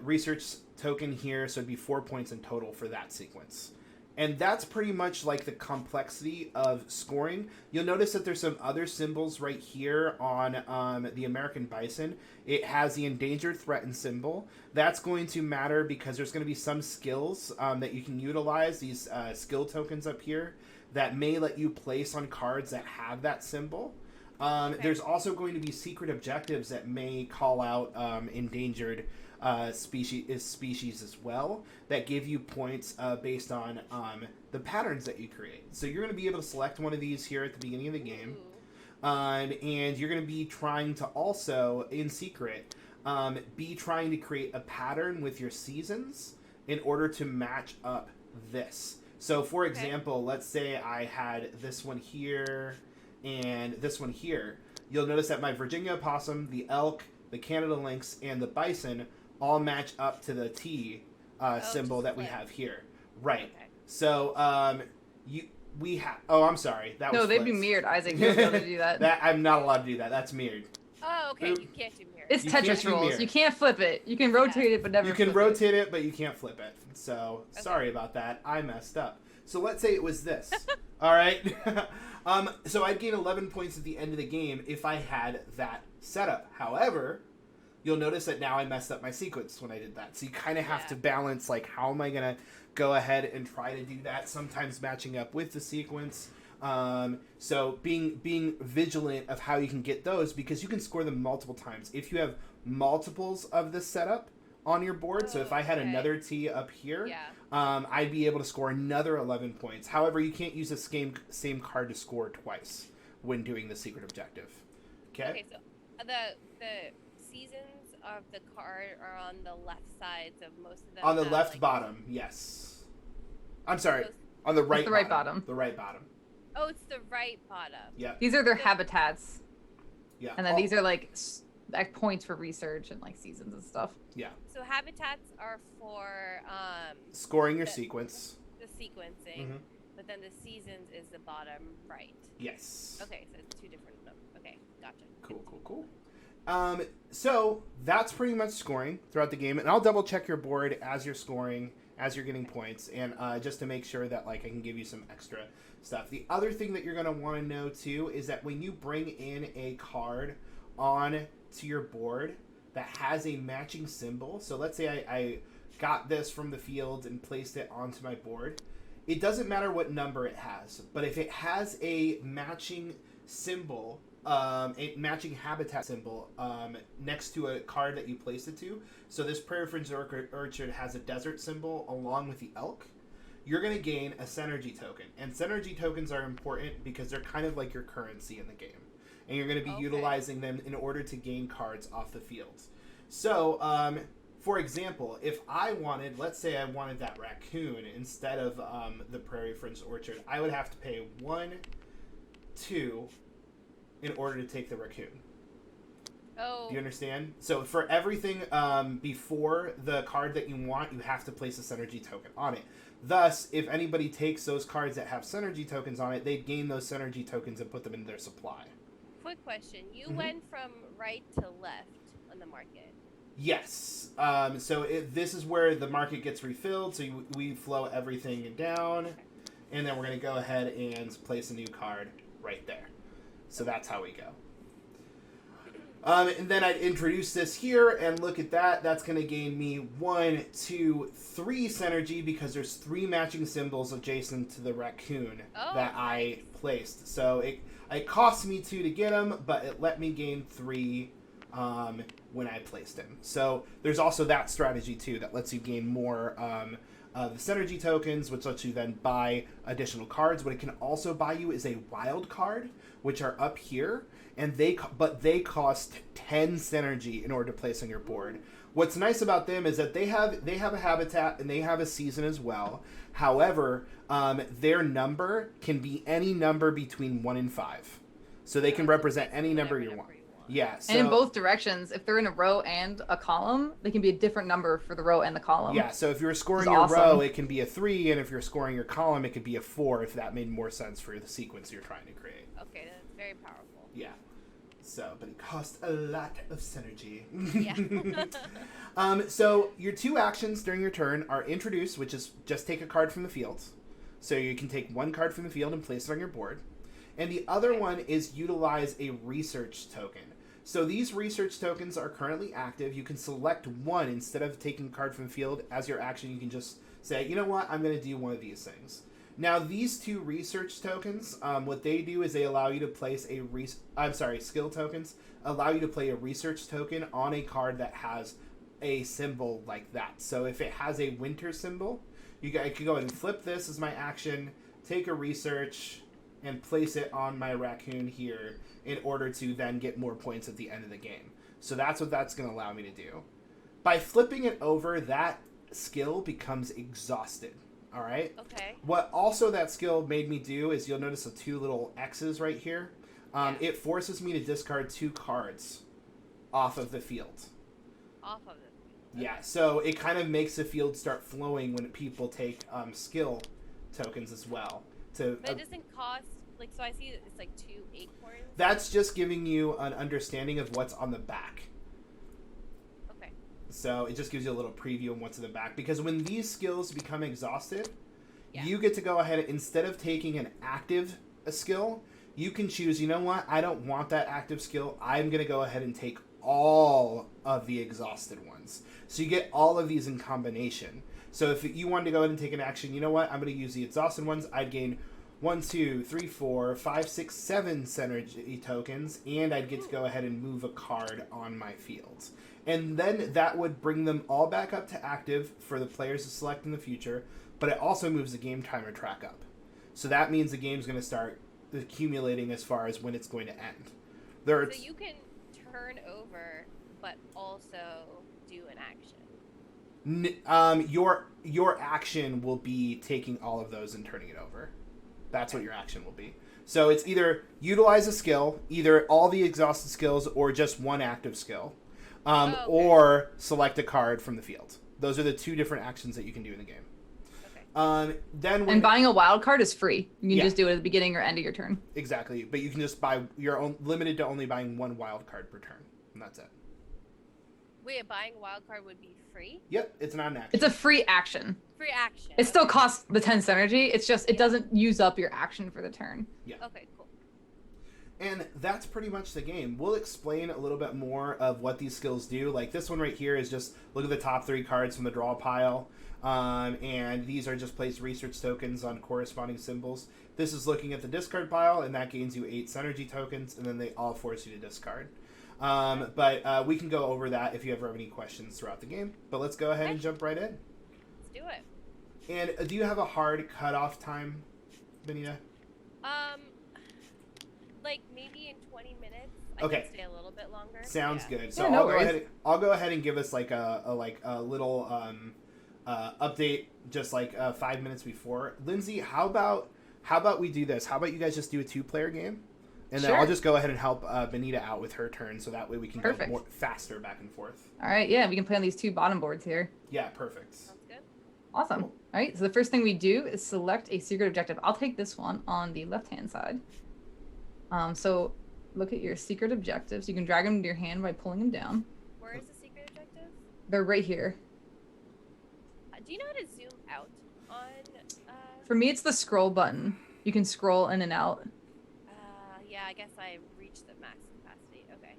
research token here. So it'd be 4 points in total for that sequence. And that's pretty much like the complexity of scoring. You'll notice that there's some other symbols right here on the American Bison. It has the endangered threatened symbol. That's going to matter because there's going to be some skills that you can utilize, these skill tokens up here, that may let you place on cards that have that symbol. There's also going to be secret objectives that may call out endangered species as well that give you points based on the patterns that you create. So you're going to be able to select one of these here at the beginning of the game. And you're going to be trying to also, in secret, be trying to create a pattern with your seasons in order to match up this. So for example, let's say I had this one here and this one here. You'll notice that my Virginia opossum, the elk, the Canada lynx, and the bison all match up to the T symbol that we have here. Right. Okay. So we have. Oh, I'm sorry. That was. No, they'd be mirrored, Isaac. You're able to do that. I'm not allowed to do that. That's mirrored. Oh, okay. Oop. You can't do mirrored. It's Tetris rules. You can't flip it. You can rotate it, but never. You can rotate it, but you can't flip it. So sorry about that. I messed up. So let's say it was this. All right. So I'd gain 11 points at the end of the game if I had that setup. However, you'll notice that now I messed up my sequence when I did that. So you kind of have to balance, like, how am I going to go ahead and try to do that, sometimes matching up with the sequence. So being vigilant of how you can get those, because you can score them multiple times. If you have multiples of this setup on your board, so if I had another T up here, I'd be able to score another 11 points. However, you can't use the same card to score twice when doing the secret objective. Okay, The seasons of the card are on the left sides of most of them. On the have, left like, bottom, yes. I'm sorry, most- on the right. It's the right bottom. The right bottom. Oh, it's the right bottom. Yeah. These are their So- habitats, Yeah. and then these are like points for research and like seasons and stuff. Yeah. So habitats are for Scoring your the- sequence. the sequencing, Mhm. but then the seasons is the bottom right. Yes. Okay, so it's two different. Okay, gotcha. Cool. So that's pretty much scoring throughout the game, and I'll double check your board as you're scoring, as you're getting points, and just to make sure that like I can give you some extra stuff. The other thing that you're gonna want to know too is that when you bring in a card on to your board that has a matching symbol, so let's say I got this from the field and placed it onto my board. It doesn't matter what number it has, but if it has a matching symbol, a matching habitat symbol next to a card that you placed it to. So this Prairie Fringe Orchard has a desert symbol along with the elk. You're going to gain a synergy token. And synergy tokens are important because they're kind of like your currency in the game. And you're going to be utilizing them in order to gain cards off the field. So, for example, if I wanted, let's say I wanted that raccoon instead of the Prairie Fringe Orchard, I would have to pay 1, 2 in order to take the raccoon. Oh. Do you understand? So for everything before the card that you want, you have to place a synergy token on it. Thus, if anybody takes those cards that have synergy tokens on it, they'd gain those synergy tokens and put them in their supply. Quick question. You went from right to left on the market. Yes. So this is where the market gets refilled. So we flow everything down. And then we're going to go ahead and place a new card right there. So that's how we go. And then I'd introduce this here and look at that. That's going to gain me 1, 2, 3 synergy because there's 3 matching symbols adjacent to the raccoon that I placed. So it cost me 2 to get him, but it let me gain 3 when I placed him. So there's also that strategy too that lets you gain more the synergy tokens, which lets you then buy additional cards. What it can also buy you is a wild card, which are up here, and they cost 10 synergy in order to place on your board. What's nice about them is that they have a habitat and they have a season as well. However, their number can be any number between 1 and 5, so they can represent any number you want. Yeah, so, and in both directions, if they're in a row and a column, they can be a different number for the row and the column. Yeah, so if you're scoring your row, it can be a 3, and if you're scoring your column, it could be a 4, if that made more sense for the sequence you're trying to create. Okay, that's very powerful. Yeah. So, but it costs a lot of synergy. Yeah. So your 2 actions during your turn are introduce, which is just take a card from the field. So you can take 1 card from the field and place it on your board. And the other one is utilize a research token. So these research tokens are currently active. You can select one instead of taking a card from the field as your action. You can just say, you know what, I'm going to do one of these things. Now, these 2 research tokens, what they do is they allow you to place skill tokens allow you to play a research token on a card that has a symbol like that. So if it has a winter symbol, I could go ahead and flip this as my action, take a research, and place it on my raccoon here in order to then get more points at the end of the game. So that's what that's going to allow me to do. By flipping it over, that skill becomes exhausted. All right? Okay. What also that skill made me do is you'll notice the 2 little X's right here. It forces me to discard 2 cards off of the field. Off of the field. Yeah, so it kind of makes the field start flowing when people take skill tokens as well. But it doesn't cost, like, so I see it's like 2 acorns. That's just giving you an understanding of what's on the back. Okay. So it just gives you a little preview of what's in the back. Because when these skills become exhausted, Yeah. you get to go ahead, instead of taking an active skill, you can choose, you know what, I don't want that active skill. I'm going to go ahead and take all of the exhausted ones. So you get all of these in combination. So if you wanted to go ahead and take an action, you know what, I'm going to use the exhausted ones. I'd gain 1, 2, 3, 4, 5, 6, 7 synergy tokens, and I'd get to go ahead and move a card on my field. And then that would bring them all back up to active for the players to select in the future, but it also moves the game timer track up. So that means the game's going to start accumulating as far as when it's going to end. So you can turn over, but also do an action? Your action will be taking all of those and turning it over. That's what your action will be. So it's either utilize a skill, either all the exhausted skills, or just one active skill, or select a card from the field. Those are the two different actions that you can do in the game. Okay. Buying a wild card is free. You can just do it at the beginning or end of your turn. Exactly, but you can just buy your own, limited to only buying one wild card per turn, and that's it. Wait, buying a wild card would be free? Yep, it's not an action. It's a free action. Free action. It still costs the 10 synergy. It's just it doesn't use up your action for the turn. Yeah. Okay, cool. And that's pretty much the game. We'll explain a little bit more of what these skills do. Like this one right here is just look at the top 3 cards from the draw pile. And these are just place research tokens on corresponding symbols. This is looking at the discard pile, and that gains you 8 synergy tokens, and then they all force you to discard. But we can go over that if you ever have any questions throughout the game. But let's go ahead and jump right in. Let's do it. And do you have a hard cutoff time, Beneeta? Like maybe in 20 minutes. I Okay. can stay a little bit longer. Sounds good. So Yeah, no I'll worries. go ahead and give us like a little update, just like 5 minutes before. Lindsay, how about we do this? How about you guys just do a 2-player game, and then Sure. I'll just go ahead and help Beneeta out with her turn, so that way we can Perfect. go more faster back and forth. All right, yeah, we can play on these 2 bottom boards here. Yeah, perfect. Sounds good. Awesome. Cool. All right, so the first thing we do is select a secret objective. I'll take this one on the left-hand side. So look at your secret objectives. You can drag them to your hand by pulling them down. Where is the secret objective? They're right here. Do you know how to zoom out on? For me, it's the scroll button. You can scroll in and out. Yeah, I guess I reached the max capacity. Okay.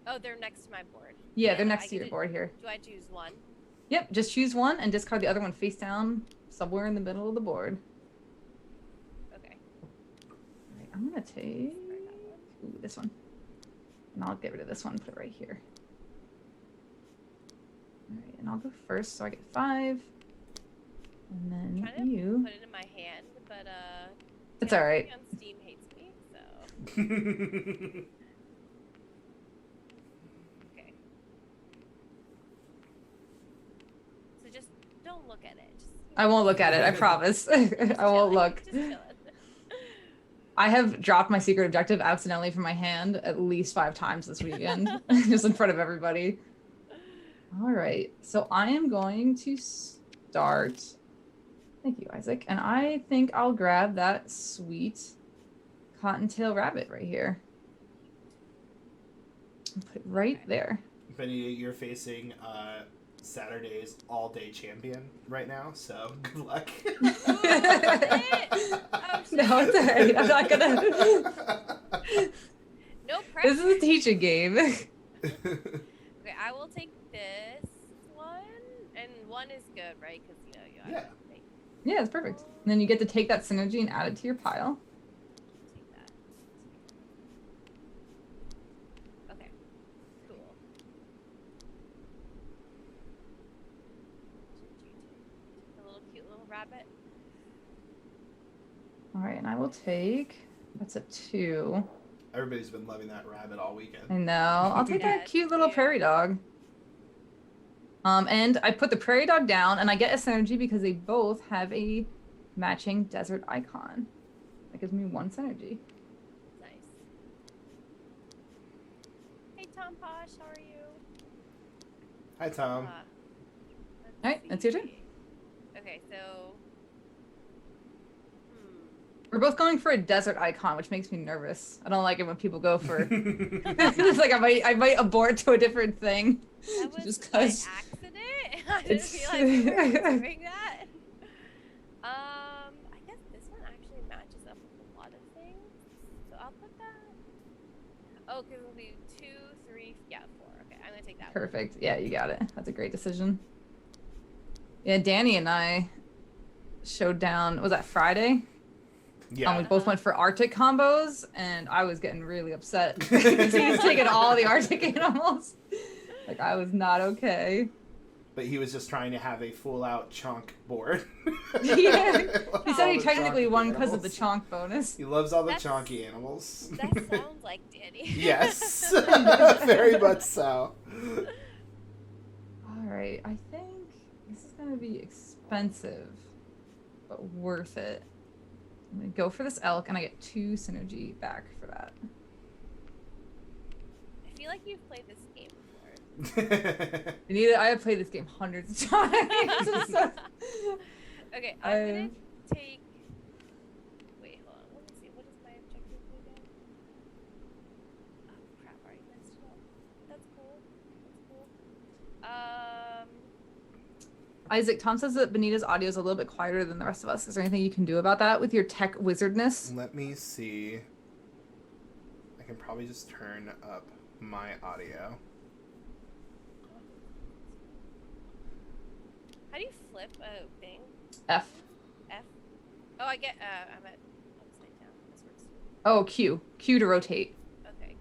Oh, they're next to my board. Yeah, they're I next to get your to- board here. Do I choose one? Yep, just choose one and discard the other one face down somewhere in the middle of the board. Okay. All right, I'm gonna take this one. And I'll get rid of this one, put it right here. All right, and I'll go first, so I get 5. And I'm then trying to you. put it in my hand, but It's all right. everybody on Steam hates me, so okay. So just don't look at it. Just, I won't look at it, I promise. I won't look. Just chill it. I have dropped my secret objective accidentally from my hand at least 5 times this weekend, just in front of everybody. All right, so I am going to start. Thank you, Isaac. And I think I'll grab that sweet cottontail rabbit right here. And put it right there. Beneeta, you're facing Saturday's all-day champion right now, so good luck. Ooh, it. Oh, shit. No, it's alright. I'm not gonna. No pressure. This is a teaching game. Okay, I will take this one, and one is good, right? Because you Yeah. take Yeah, it's perfect. And then you get to take that synergy and add it to your pile. that. Okay, cool. A little cute little rabbit. All right, and I will take. That's a 2. Everybody's been loving that rabbit all weekend. I know. I'll take Yeah, that cute little cute. prairie dog. And I put the prairie dog down, and I get a synergy because they both have a matching desert icon. That gives me 1 synergy. Nice. Hey Tom Posh, how are you? Hi, Tom. Alright, that's your turn. see. Okay, so. We're both going for a desert icon, which makes me nervous. I don't like it when people go for. It's like I might abort to a different thing. That was Just by 'cause accident. I didn't it's- realize we were doing that. I guess this one actually matches up with a lot of things. So I'll put that. Oh, because it'll be 2, 3, 4. Okay, I'm gonna take that one. Perfect. Yeah, you got it. That's a great decision. Yeah, Danny and I showed down. Was that Friday? Yeah. We both went for Arctic combos, and I was getting really upset. He was taking all the Arctic animals. Like, I was not okay. but he was just trying to have a full-out chonk board. Yeah. He said All he the technically chonky won because of the animals. chonk bonus. He loves all the That's- chonky animals. That sounds like Danny. Yes, very much so. All right, I think this is gonna be expensive, but worth it. I'm gonna go for this elk, and I get 2 synergy back for that. I feel like you've played this game before. Beneeta, I have played this game hundreds of times. So- Okay, I'm gonna take. Wait, hold on. Let me see. What is my objective again? Oh crap! I already messed it up. That's cool. That's cool. Isaac, Tom says that Benita's audio is a little bit quieter than the rest of us. Is there anything you can do about that with your tech wizardness? Let me see. I can probably just turn up my audio. How do you flip a thing? F. F. Oh, I get. I'm at upside down. This works. Oh, Q. Q to rotate. Okay.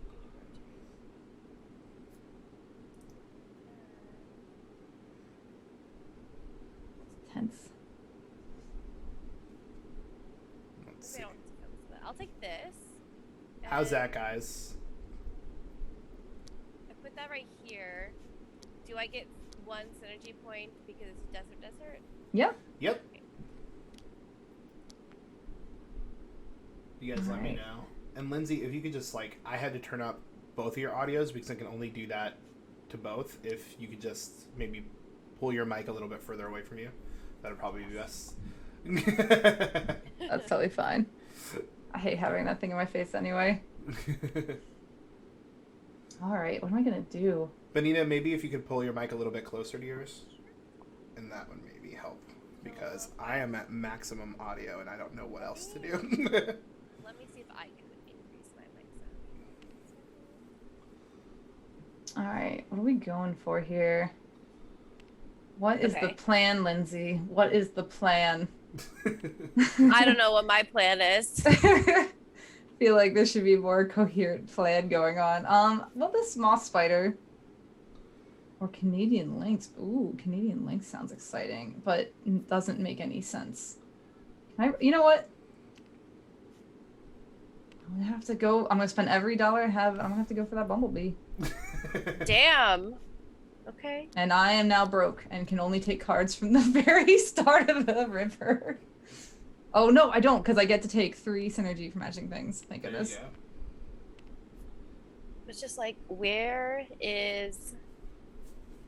Tense. Let's Maybe see. I don't have to focus on that. I'll take this. How's and that, guys? I put that right here. Do I get 1 synergy point because it's desert? Yep. Yep. You guys let me Alright. know. And Lindsay, if you could just I had to turn up both of your audios because I can only do that to both. If you could just maybe pull your mic a little bit further away from you, that'd probably be best. That's totally fine. I hate having that thing in my face anyway. All right, what am I gonna do? Beneeta, maybe if you could pull your mic a little bit closer to yours, and that would maybe help because I am at maximum audio and I don't know what else to do. Let me see if I can increase my mic sound. All right, what are we going for here? What is the Okay. plan, Lindsay? What is the plan? I don't know what my plan is. Feel like there should be a more coherent plan going on. Well, this moss spider or Canadian lynx. Ooh, Canadian lynx sounds exciting, but doesn't make any sense. You know what? I'm gonna have to go. I'm gonna spend every dollar I have. I'm gonna have to go for that bumblebee. Damn. Okay. And I am now broke and can only take cards from the very start of the river. Oh no, I don't, because I get to take 3 synergy from matching things. Thank There you goodness. go. It's just like, where is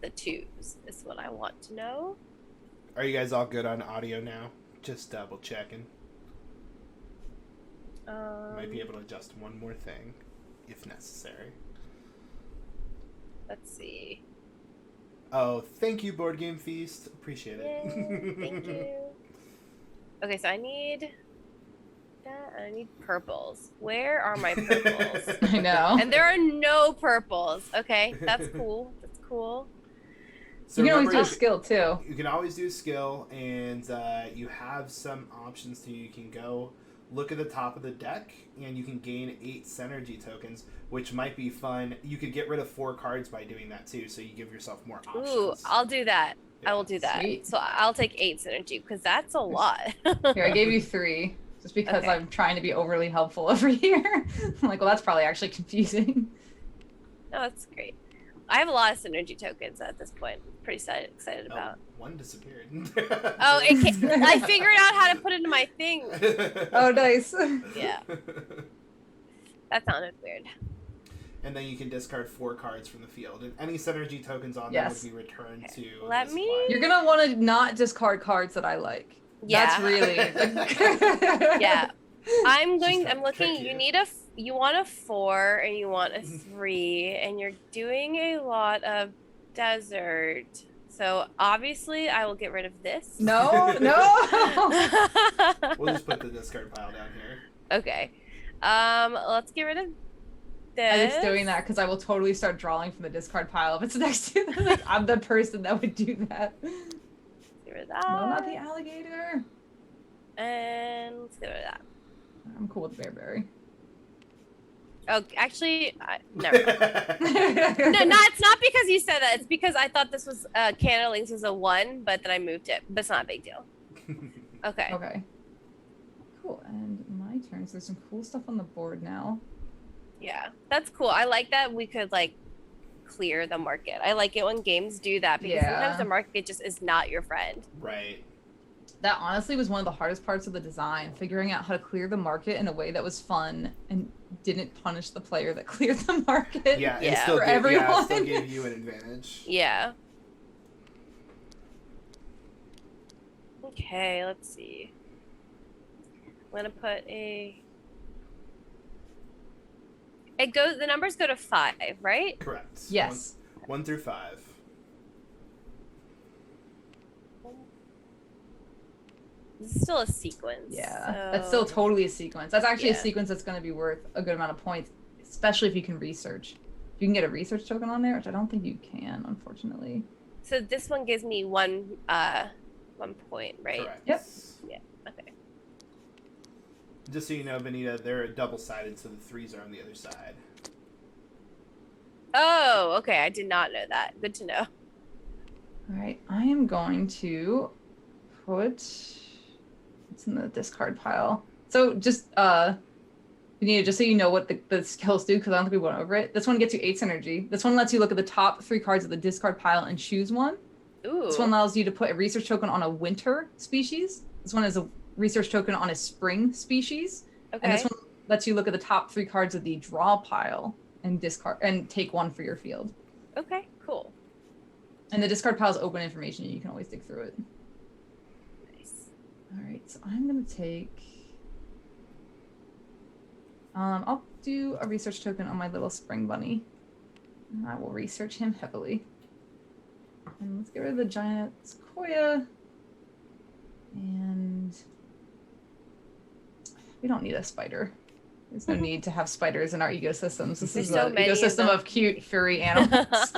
the 2s? Is what I want to know. Are you guys all good on audio now? Just double checking. Might be able to adjust one more thing, if necessary. Let's see. Oh, thank you, Board Game Feast. Appreciate it. Yay, thank you. Okay, so I need purples. Where are my purples? I know. And there are no purples. Okay, that's cool. That's cool. So You can always remember, do skill too. you can always do skill, and you have some options too. You can go look at the top of the deck, and you can gain 8 synergy tokens, which might be fun. You could get rid of 4 cards by doing that too, so you give yourself more options. Ooh, I'll do that. I will Yeah. do that. Sweet. So I'll take 8 synergy because that's a lot. Here, I gave you 3, just because Okay. I'm trying to be overly helpful over here. I'm like, well, that's probably actually confusing. No, that's great. I have a lot of synergy tokens at this point. Pretty excited Oh, about. one disappeared. Oh, I figured out how to put it in my thing. Oh, nice. Yeah, that sounded weird. And then you can discard 4 cards from the field, and any synergy tokens on Yes. them would be returned Okay. to. Let this me- player. You're gonna want to not discard cards that I like. Yeah. That's really. Yeah. I'm gonna looking. trick You you. need you want a 4 and you want a 3, and you're doing a lot of desert. So obviously, I will get rid of this. No. We'll just put the discard pile down here. Okay. Let's get rid of this. I'm just doing that because I will totally start drawing from the discard pile if it's next to them. Like, I'm the person that would do that. Get rid of that. No, not the alligator. And let's get rid of that. I'm cool with bearberry. Oh, actually, never mind. It's not because you said that. It's because I thought this was Canada Links was a 1, but then I moved it. But it's not a big deal. Okay. Okay. Cool. And my turn. So there's some cool stuff on the board now. Yeah, that's cool. I like that we could like clear the market. I like it when games do that because sometimes the market just is not your friend. Right. That honestly was one of the hardest parts of the design, figuring out how to clear the market in a way that was fun and didn't punish the player that cleared the market. Yeah, Yeah. Still For give, everyone. Yeah, still give you an advantage. Yeah. Okay, let's see. I'm gonna put a. It goes. The numbers go to 5, right? Correct. Yes. 1 through 5. This is still a sequence. Yeah, so... that's still totally a sequence. That's actually a Yeah. sequence that's going to be worth a good amount of points, especially if you can research. If you can get a research token on there, which I don't think you can, unfortunately. So this one gives me 1 point, right? Correct. Yep. Yeah. Okay. Just so you know, Beneeta, they're double-sided, so the 3s are on the other side. Oh, okay. I did not know that. Good to know. All right, I am going to put... It's in the discard pile. So just, Beneeta, just so you know what the skills do, because I don't think we went over it. This one gets you 8 synergy. This one lets you look at the top 3 cards of the discard pile and choose one. Ooh. This one allows you to put a research token on a winter species. This one is a research token on a spring species. Okay. And this one lets you look at the top 3 cards of the draw pile and discard and take 1 for your field. Okay. Cool. And the discard pile is open information. You can always dig through it. Nice. All right, so I'm gonna take. I'll do a research token on my little spring bunny, and I will research him heavily. And let's get rid of the giant sequoia. And we don't need a spider. There's no need to have spiders in our ecosystems. This is so an many of ecosystem them. of cute furry animals.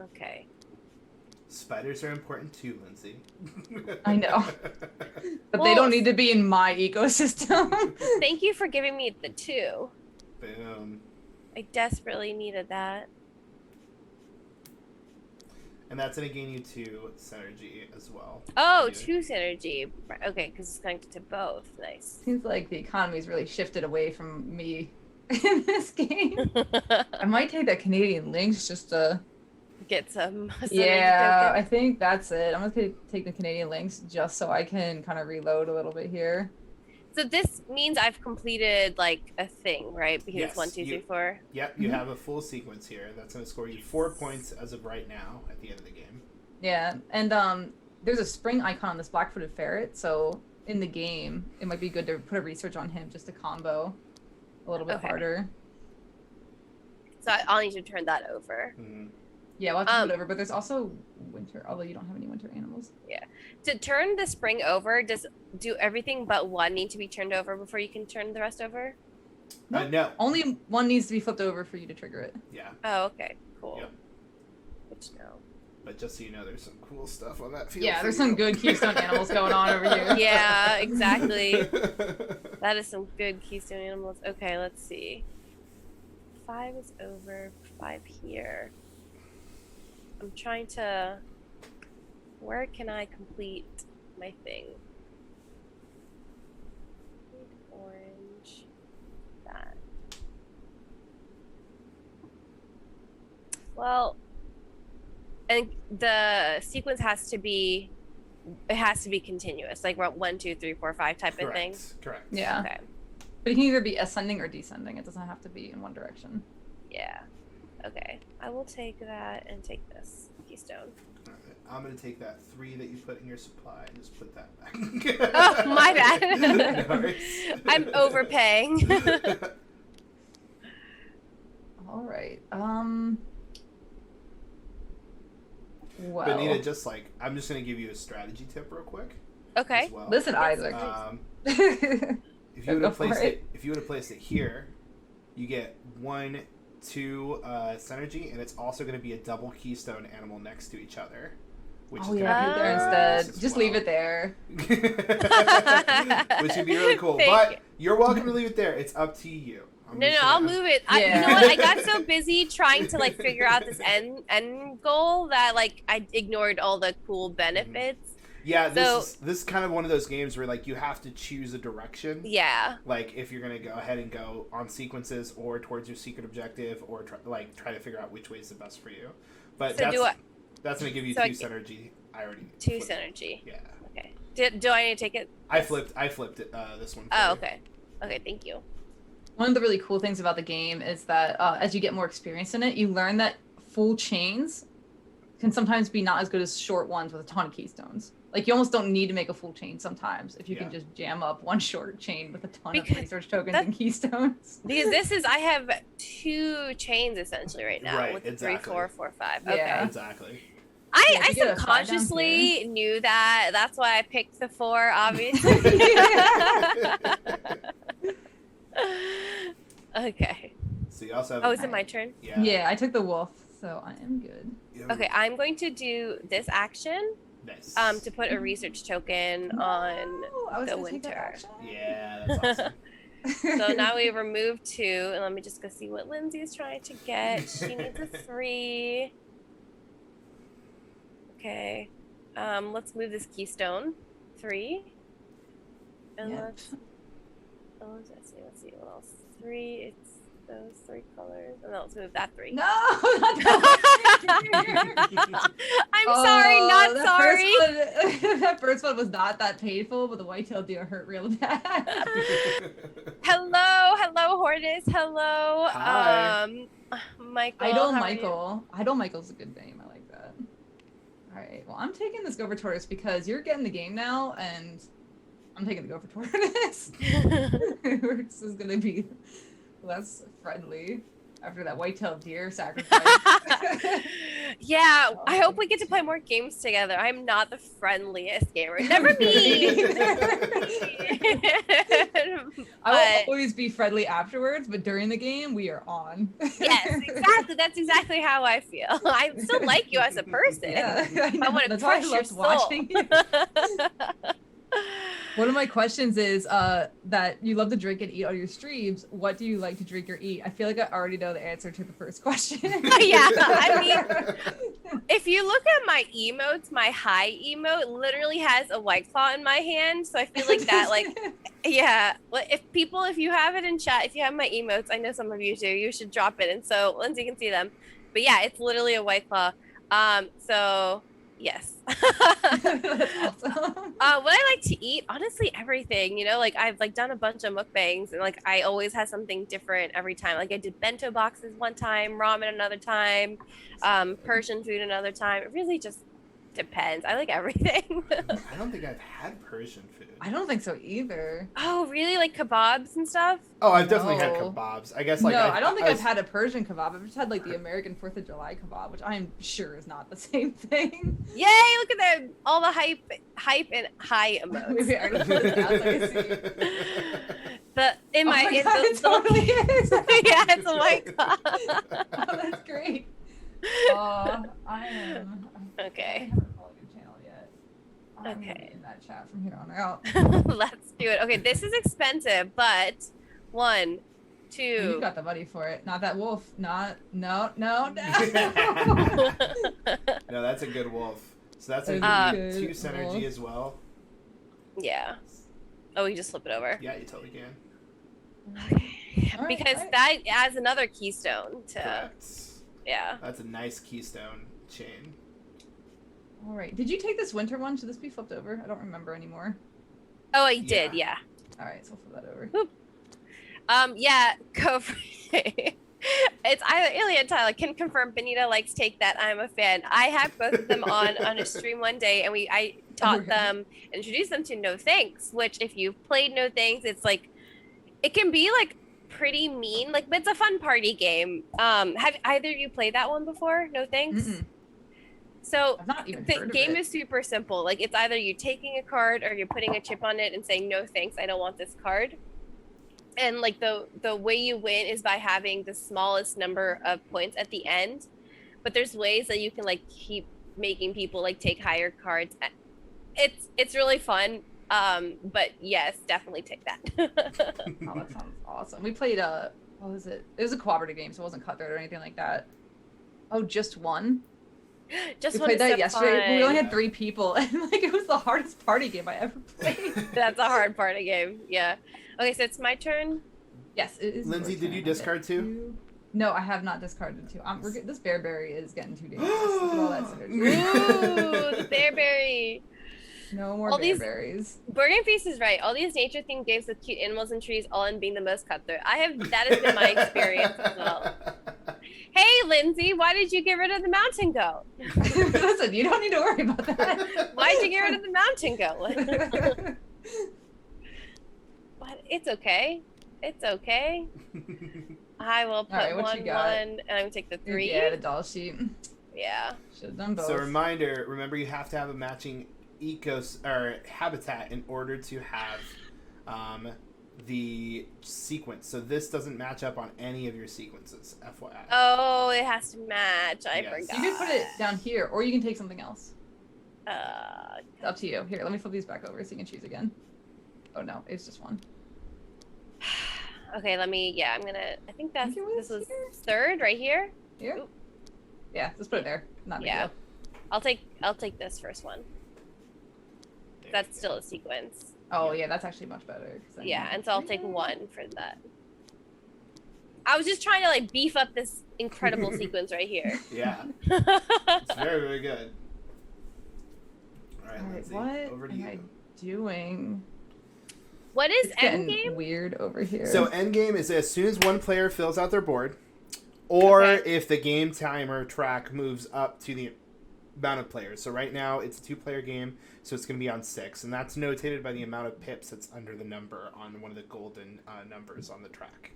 Okay. Spiders are important too, Lindsay. I know. But they Well- don't need to be in my ecosystem. Thank you for giving me the 2. Boom. I desperately needed that. And that's going to gain you 2 synergy as well. Oh, Yeah. 2 synergy. Okay, because it's connected to both. Nice. Seems like the economy's really shifted away from me in this game. I might take that Canadian links just to... Get some. synergy Yeah, I token. think that's it. I'm gonna take the Canadian links just so I can kind of reload a little bit here. So this means I've completed like a thing, right? Because Yes, it's 1, 2, you- 3, 4. Yep, you have a full sequence here. That's going to score you 4 points as of right now at the end of the game. Yeah, and there's a spring icon on this black-footed ferret, so in the game, it might be good to put a research on him just to combo a little bit Okay. harder. So I'll need to turn that over. Mhm. Yeah, we'll have to put it over, but there's also winter, although you don't have any winter animals. To turn the spring over, does do everything but 1 need to be turned over before you can turn the rest over? No. Only 1 needs to be flipped over for you to trigger it. Yeah. Oh, okay. Cool. Yep. Good to know. But just so you know, there's some cool stuff on that field. Yeah, for there's you. some good Keystone animals going on over here. Yeah, exactly. That is some good keystone animals. Okay, let's see. 5 is over. 5 here. I'm trying to... Where can I complete my thing? Orange. That. Well... And the sequence has to be... It has to be continuous. Like 1, 2, 3, 4, 5 type of thing. Correct. Yeah. Okay. But it can either be ascending or descending. It doesn't have to be in one direction. Yeah. Okay. I will take that and take this keystone. All right. I'm going to take that 3 that you put in your supply and just put that back. Oh, my bad. No worries. I'm overpaying. All right. Well, Beneeta, I'm just going to give you a strategy tip real quick. Okay. As well. listen, Isaac. If you would Go have for placed it. if you would have placed it here, you get 1, 2 synergy, and it's also going to be a double keystone animal next to each other. which Oh is yeah, gonna put be it there hilarious instead. as Just well. leave it there. Which would be really cool. Thank But you. you're welcome to leave it there. It's up to you. No, I'll move it. You Yeah. know what? I got so busy trying to like figure out this end goal that like I ignored all the cool benefits. Yeah, So- this is kind of one of those games where like you have to choose a direction. Yeah. Like if you're gonna go ahead and go on sequences or towards your secret objective, or try to figure out which way is the best for you. But So that's gonna give you so I two get- synergy. I already two flipped. synergy. Yeah, Okay. Do I need to take it? I flipped it. This one. for Oh, you. okay. Okay, thank you. One of the really cool things about the game is that as you get more experience in it, you learn that full chains can sometimes be not as good as short ones with a ton of keystones. Like you almost don't need to make a full chain sometimes if you can Yeah. just jam up one short chain with a ton Because of research tokens that- and keystones. Because I have 2 chains essentially right now Right, with the exactly. 3, 4, 4, 5. Yeah. Okay. Exactly. Yeah, I if you get a 5 down subconsciously knew that. That's why I picked the 4, obviously. Okay. So you also have. Oh, is it my turn? Yeah. Yeah, I took the wolf, so I am good. Yeah. Okay, I'm going to do this action Nice. to put a research token on No, I was the gonna take that winter. action. Yeah, that's awesome. So now we remove 2, and let me just go see what Lindsay's trying to get. She needs a 3. Okay. Let's move this keystone. 3. And Yep. let's see what else. 3, it's those 3 colors. And then let's move that 3. No, not that. I'm sorry, not that sorry. First one, that first one was not that painful, but the white-tailed deer hurt real bad. Hello, Hortus. Hello. Hi. Michael. Idol how are you? Michael. Idol Michael's a good name. I like that. All right. Well, I'm taking this Gopher Tortoise because you're getting the game now, and I'm taking the Gopher Tortoise. This is gonna be less friendly after that white-tailed deer sacrifice. Yeah, I hope we get to play more games together. I'm not the friendliest gamer. Never me. I But- will always be friendly afterwards, but during the game, we are on. Yes, exactly. That's exactly how I feel. I still like you as a person. Yeah, I know. I want to That's why I crush your loved soul. watching you. One of my questions is that you love to drink and eat on your streams. What do you like to drink or eat? I feel like I already know the answer to the first question. Yeah, I mean, if you look at my emotes, my high emote literally has a White Claw in my hand. So I feel like that, like, yeah. Well, if you have it in chat, if you have my emotes, I know some of you do, you should drop it. And so Lindsay can see them. But yeah, it's literally a White Claw. So yes. That's awesome. What I like to eat, honestly, everything. You know, like I've like done a bunch of mukbangs, and like I always have something different every time. Like I did bento boxes one time, ramen another time, Persian food another time. It really just depends. I like everything. I don't think I've had Persian food. I don't think so either. Oh, really? Like kebabs and stuff? Oh, I've definitely had No. kebabs. I guess like no, I don't think I've was- had a Persian kebab. I've just had like the American 4th of July kebab, which I am sure is not the same thing. Yay! Look at them! All the hype, and high emotes. Maybe I already put this out so I see. In Oh my, my in God, the- it totally is. yeah, it's a White Claw. Oh, that's great. I am. Okay. I haven't followed your channel yet. I'm Okay. gonna be in that chat from here on out. Let's do it. Okay, this is expensive, but 1, 2. You got the money for it. Not that wolf. No. No, that's a good wolf. So that's a Good 2 synergy wolf. as well. Yeah. Oh, you just flip it over. Yeah, you totally can. Okay. All right, Because all right. that adds another keystone to. Correct. Yeah. That's a nice keystone chain. All right. Did you take this winter one? Should this be flipped over? I don't remember anymore. Oh, I did. Yeah. All right, so I'll flip that over. Yeah. Go for it. It's either Ilya and Tyler can confirm. Beneeta likes Take That. I'm a fan. I had both of them on a stream one day, and I taught Okay. them, introduced them to No Thanks. Which, if you've played No Thanks, it's like it can be like pretty mean, like, but it's a fun party game. Have either of you played that one before? No Thanks. Mm-mm. So I've not even the heard of game it. is super simple. Like it's either you taking a card or you're putting a chip on it and saying no thanks, I don't want this card. And like the way you win is by having the smallest number of points at the end. But there's ways that you can like keep making people like take higher cards. It's really fun. But yes, definitely take that. Oh, that sounds awesome. We played what was it? It was a cooperative game, so it wasn't cutthroat or anything like that. Oh, just one? Just We one played is that so yesterday. fun. We only had 3 people, and like it was the hardest party game I ever played. That's a hard party game. Yeah. Okay, so it's my turn. Yes, it is. Lindsay, your did you turn. discard 2? No, I have not discarded 2. This bearberry is getting too dangerous. Look at all that synergy. Ooh, the bearberry. No more All these- bearberries. Burning Feast is right. All these nature-themed games with cute animals and trees, all in being the most cutthroat. That has been my experience as well. Hey, Lindsay, why did you get rid of the mountain goat? Listen, you don't need to worry about that. Why did you get rid of the mountain goat? But it's okay. It's okay. I will put Alright, what you got? 1, and I'm gonna take the 3. Yeah, the doll sheet. Yeah. Should have done both. So remember you have to have a matching habitat in order to have the sequence. So this doesn't match up on any of your sequences, FYI. Oh, it has to match. I Yes. forgot. You can put it down here, or you can take something else. Uh, It's up to you. Here, let me flip these back over so you can choose again. Oh no, it's just one. okay, I'm gonna. I think Think it was this was here? 3rd right here. Here? Oop. Yeah, just put it there. Not a big Yeah. deal. I'll take this first one. There That's you still go. a sequence. Oh yeah, that's actually much better. 'Cause then Yeah, you- and so I'll take 1 for that. I was just trying to like beef up this incredible sequence right here. Yeah, it's very, very good. All right, Alright, Lindsay, what over to am you. I doing? What is It's getting endgame? weird over here. So endgame is as soon as one player fills out their board, or Okay. if the game timer track moves up to the amount of players. So right now it's a 2-player game, so it's going to be on 6, and that's notated by the amount of pips that's under the number on one of the golden numbers on the track.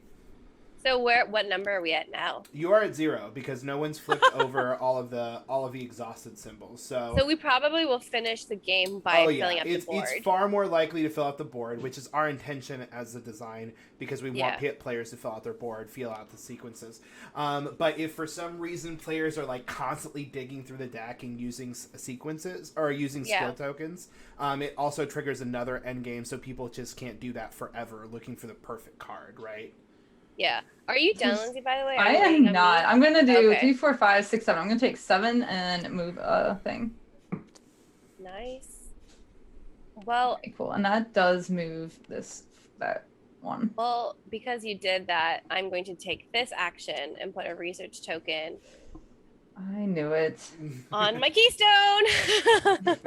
So what number are we at now? You are at 0 because no one's flipped over all of the exhausted symbols. So So we probably will finish the game by filling up it's, the board. it's far more likely to fill out the board, which is our intention as the design, because we want players to fill out their board, feel out the sequences. But if for some reason players are like constantly digging through the deck and using sequences or using skill tokens, it also triggers another end game, so people just can't do that forever looking for the perfect card, right? Yeah. Are you done, Lindsay, by the way? I Are you am waiting on not. me? I'm gonna do Okay. 3, 4, 5, 6, 7. I'm gonna take 7 and move a thing. Nice. Well, Okay, cool. And that does move that one. well, because you did that, I'm going to take this action and put a research token I knew it. on my keystone.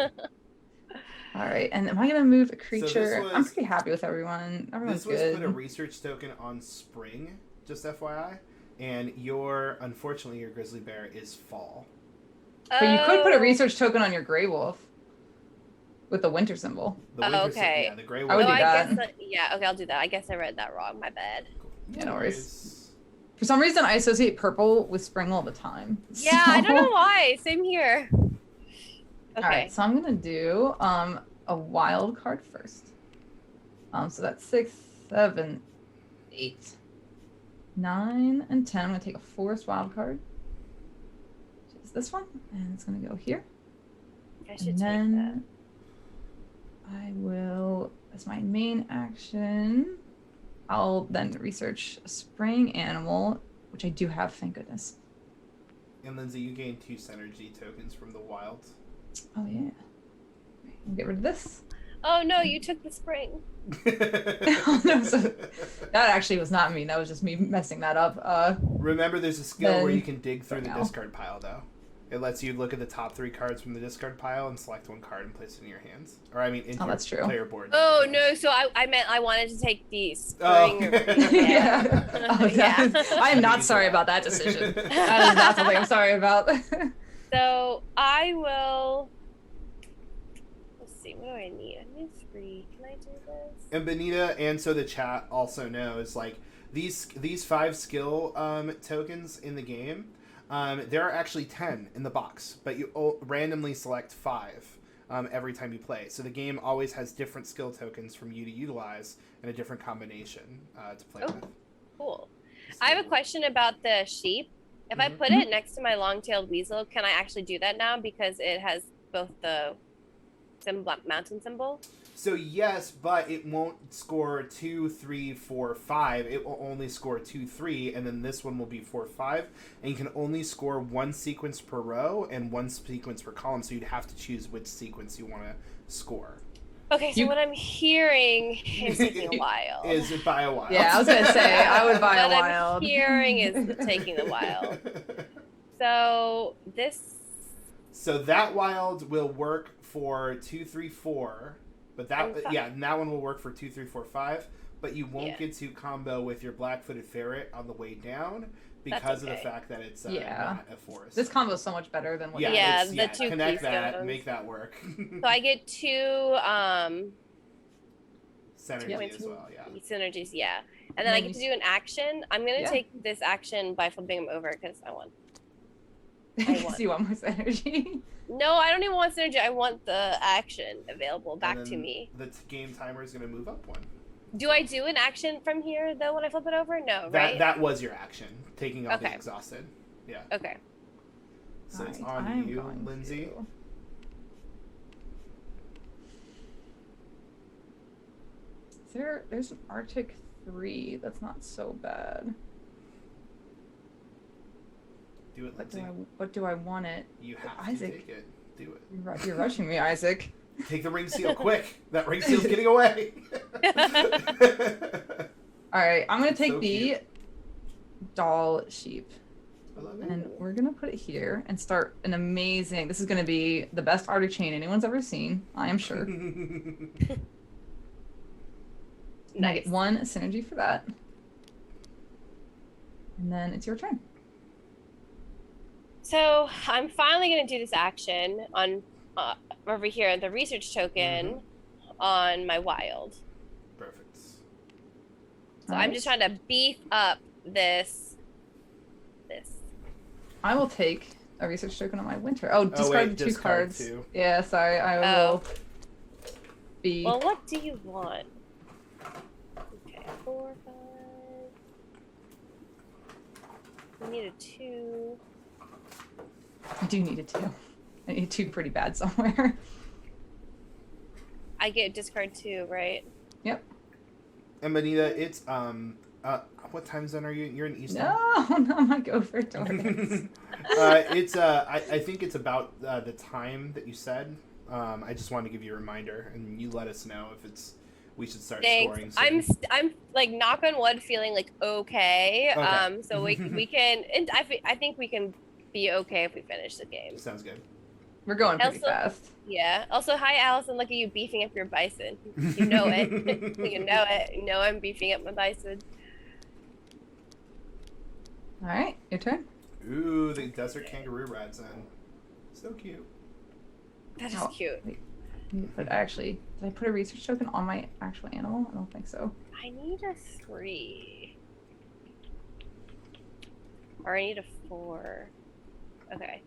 All right, and am I gonna move a creature? I'm was- pretty happy with everyone. Everyone's This was good. put a research token on spring, just FYI, and unfortunately your grizzly bear is fall. But you could put a Oh. research token on your gray wolf with the winter symbol. The Oh, winter okay. yeah, the gray I would Oh, do wolf. I that. guess okay, I'll do that. I guess I read that wrong. My bad. Yeah, no worries. For some reason, I associate purple with spring all the time. Yeah, I don't So- know why. Same here. Okay. All right, so I'm gonna do a wild card first. So that's 6, 7, 8, 9, and 10. I'm gonna take a forest wild card. Which is this one, and it's gonna go here. I should And take that. then I will, as my main action, I'll then research a spring animal, which I do have, thank goodness. And Lindsay, you gain 2 synergy tokens from the wild. Oh yeah. We'll get rid of this. Oh no, you took the spring. Oh, no, so that actually was not me. That was just me messing that up. Remember, there's a skill where Then- you can dig through the now. discard pile, though. It lets you look at the top 3 cards from the discard pile and select one card and place it in your hands. Or, I mean, into Oh, that's your true. player board. Oh no, so I meant I wanted to take the Oh. spring. Yeah. Oh, Yeah. I am not sorry about that decision. That is not something I'm sorry about. So I will. Let's see. What do I need? I need 3. Can I do this? And Beneeta, and so the chat also knows, like, these 5 skill tokens in the game, there are actually 10 in the box, but you randomly select 5 every time you play. So the game always has different skill tokens from you to utilize and a different combination to play Oh. with. Cool. I have a question about the sheep. If I put it next to my long-tailed weasel, can I actually do that now because it has both the mountain symbol? So yes, but it won't score 2, 3, 4, 5. It will only score 2, 3, and then this one will be 4, 5. And you can only score one sequence per row and one sequence per column. So you'd have to choose which sequence you want to score. Okay, so what I'm hearing is taking a while. Is it buy a wild? Yeah, I was gonna say I would buy a What wild. I'm hearing is taking a while. So So that wild will work for 2, 3, 4. But that and that one will work for 2, 3, 4, 5. But you won't get to combo with your black-footed ferret on the way down because of the fact that it's not a forest. This combo is so much better than what. The two connect that, keystones. make that work. So I get 2 synergy as well. Yeah. Synergies, yeah. And then I get to do an action. I'm gonna take this action by flipping him over because I want. Because you want more synergy. No, I don't even want synergy. I want the action available back to me. The game timer is going to move up one. Do I do an action from here, though, when I flip it over? No, right? That was your action, taking all the exhausted. Yeah. Okay. So it's on you, Lindsay. There's an Arctic 3. That's not so bad. Do it, Lindsay. What do I want it? You have Isaac, to take it. Do it. You're rushing me, Isaac. Take the ring seal, quick! That ring seal's getting away! Alright, I'm gonna take the doll sheep. I love it. And we're gonna put it here and start an amazing... This is gonna be the best Arctic chain anyone's ever seen, I am sure. And I get 1 synergy for that. And then it's your turn. So I'm finally going to do this action on over here, the research token on my wild. Perfect. So I'm just trying to beef up this. I will take a research token on my winter. Oh, discard 2 cards. 2. Yeah, sorry. I will be... Well, what do you want? Okay, 4, 5. I need a 2. I do need a 2. I need a 2 pretty bad somewhere. I get discard 2, right? Yep. And Beneeta, it's what time zone are you? You're in Eastern. No, my gopher tortoise. It's I think it's about the time that you said. I just wanted to give you a reminder, and you let us know if we should start scoring. Soon. I'm like knock on wood, feeling like okay. So we can. And I think we can be okay if we finish the game. Sounds good. We're going pretty fast. Yeah. Also, hi, Allison. Look at you beefing up your bison. You know it. You know it. You know I'm beefing up my bison. All right, your turn. Ooh, the desert kangaroo rides in. So cute. That is cute. But actually, did I put a research token on my actual animal? I don't think so. I need a 3. Or I need a 4. Okay.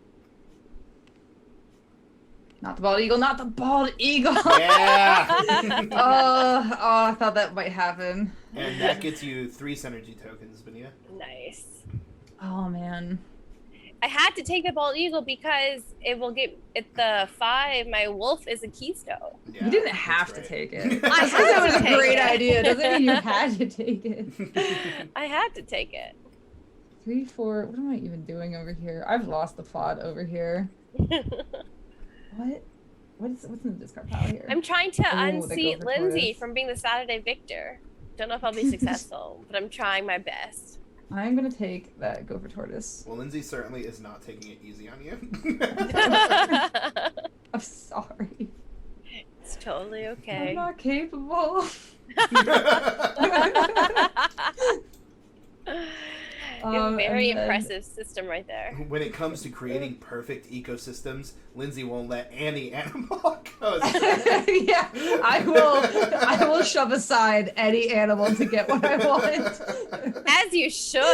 Not the bald eagle, not the bald eagle! Yeah! oh, I thought that might happen. And that gets you 3 synergy tokens, Beneeta. Nice. Oh, man. I had to take the bald eagle because it will get at the 5. My wolf is a keystone. Yeah, you didn't have to take it. I Just 'cause it was had a to take great it. idea doesn't mean you had to take it. I had to take it. 3, 4. What am I even doing over here? I've lost the plot over here. What? What's in the discard pile here? I'm trying to the unseat gopher Lindsay tortoise. from being the Saturday victor. Don't know if I'll be successful, but I'm trying my best. I'm gonna take that gopher tortoise. Well, Lindsay certainly is not taking it easy on you. I'm sorry. It's totally I'm okay. not capable. You have a very and then- impressive system right there. When it comes to creating perfect ecosystems, Lindsay won't let any animal go. Yeah, I will shove aside any animal to get what I want. As you should.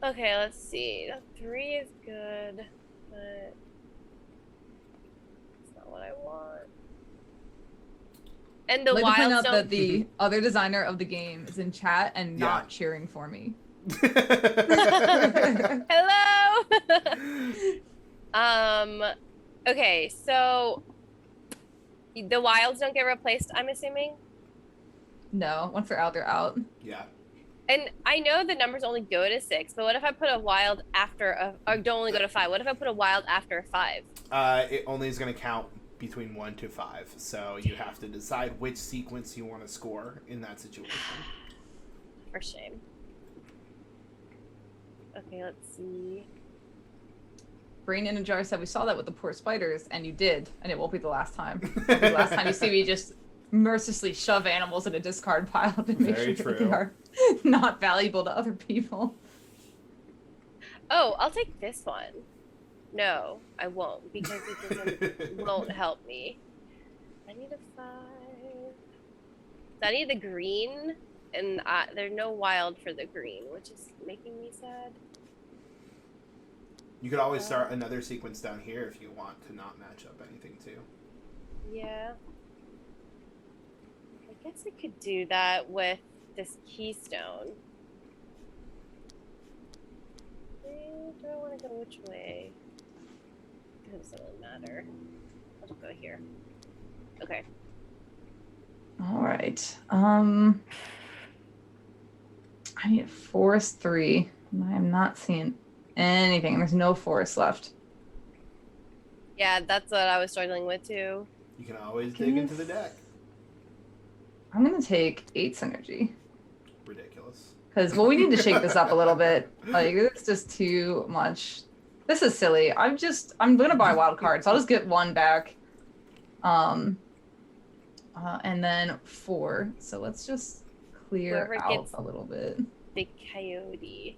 Okay, let's see. The 3 is good, but it's not what I want. And the I'd like to point out wild that the other designer of the game is in chat and not cheering for me. Hello. Okay, so the wilds don't get replaced, I'm assuming. No, once they're out, they're out. Yeah. And I know the numbers only go to 6, but what if I put a wild after or don't only go to 5? What if I put a wild after 5? It only is going to count between 1 to 5, so you have to decide which sequence you want to score in that situation. For shame. Okay, let's see. Brain in a Jar said we saw that with the poor spiders, and you did, and it won't be the last time. It'll be the last time you see me just mercilessly shove animals in a discard pile to make Very sure that true. they are not valuable to other people. Oh, I'll take this one. No, I won't, because it won't help me. I need a 5. So I need the green, and there's no wild for the green, which is making me sad. You could always start another sequence down here if you want to not match up anything too. Yeah. I guess I could do that with this keystone. Do I want to go which way? It doesn't really matter. I'll just go here. Okay. All right. I need forest 3. And I am not seeing anything. There's no forest left. Yeah, that's what I was struggling with too. You can always dig into the deck. I'm gonna take 8 synergy. Ridiculous. Because, well, we need to shake this up a little bit. Like, it's just too much. This is silly. I'm gonna buy wild cards. I'll just get 1 back. And then 4. So let's just clear Whoever out gets a little bit. the coyote.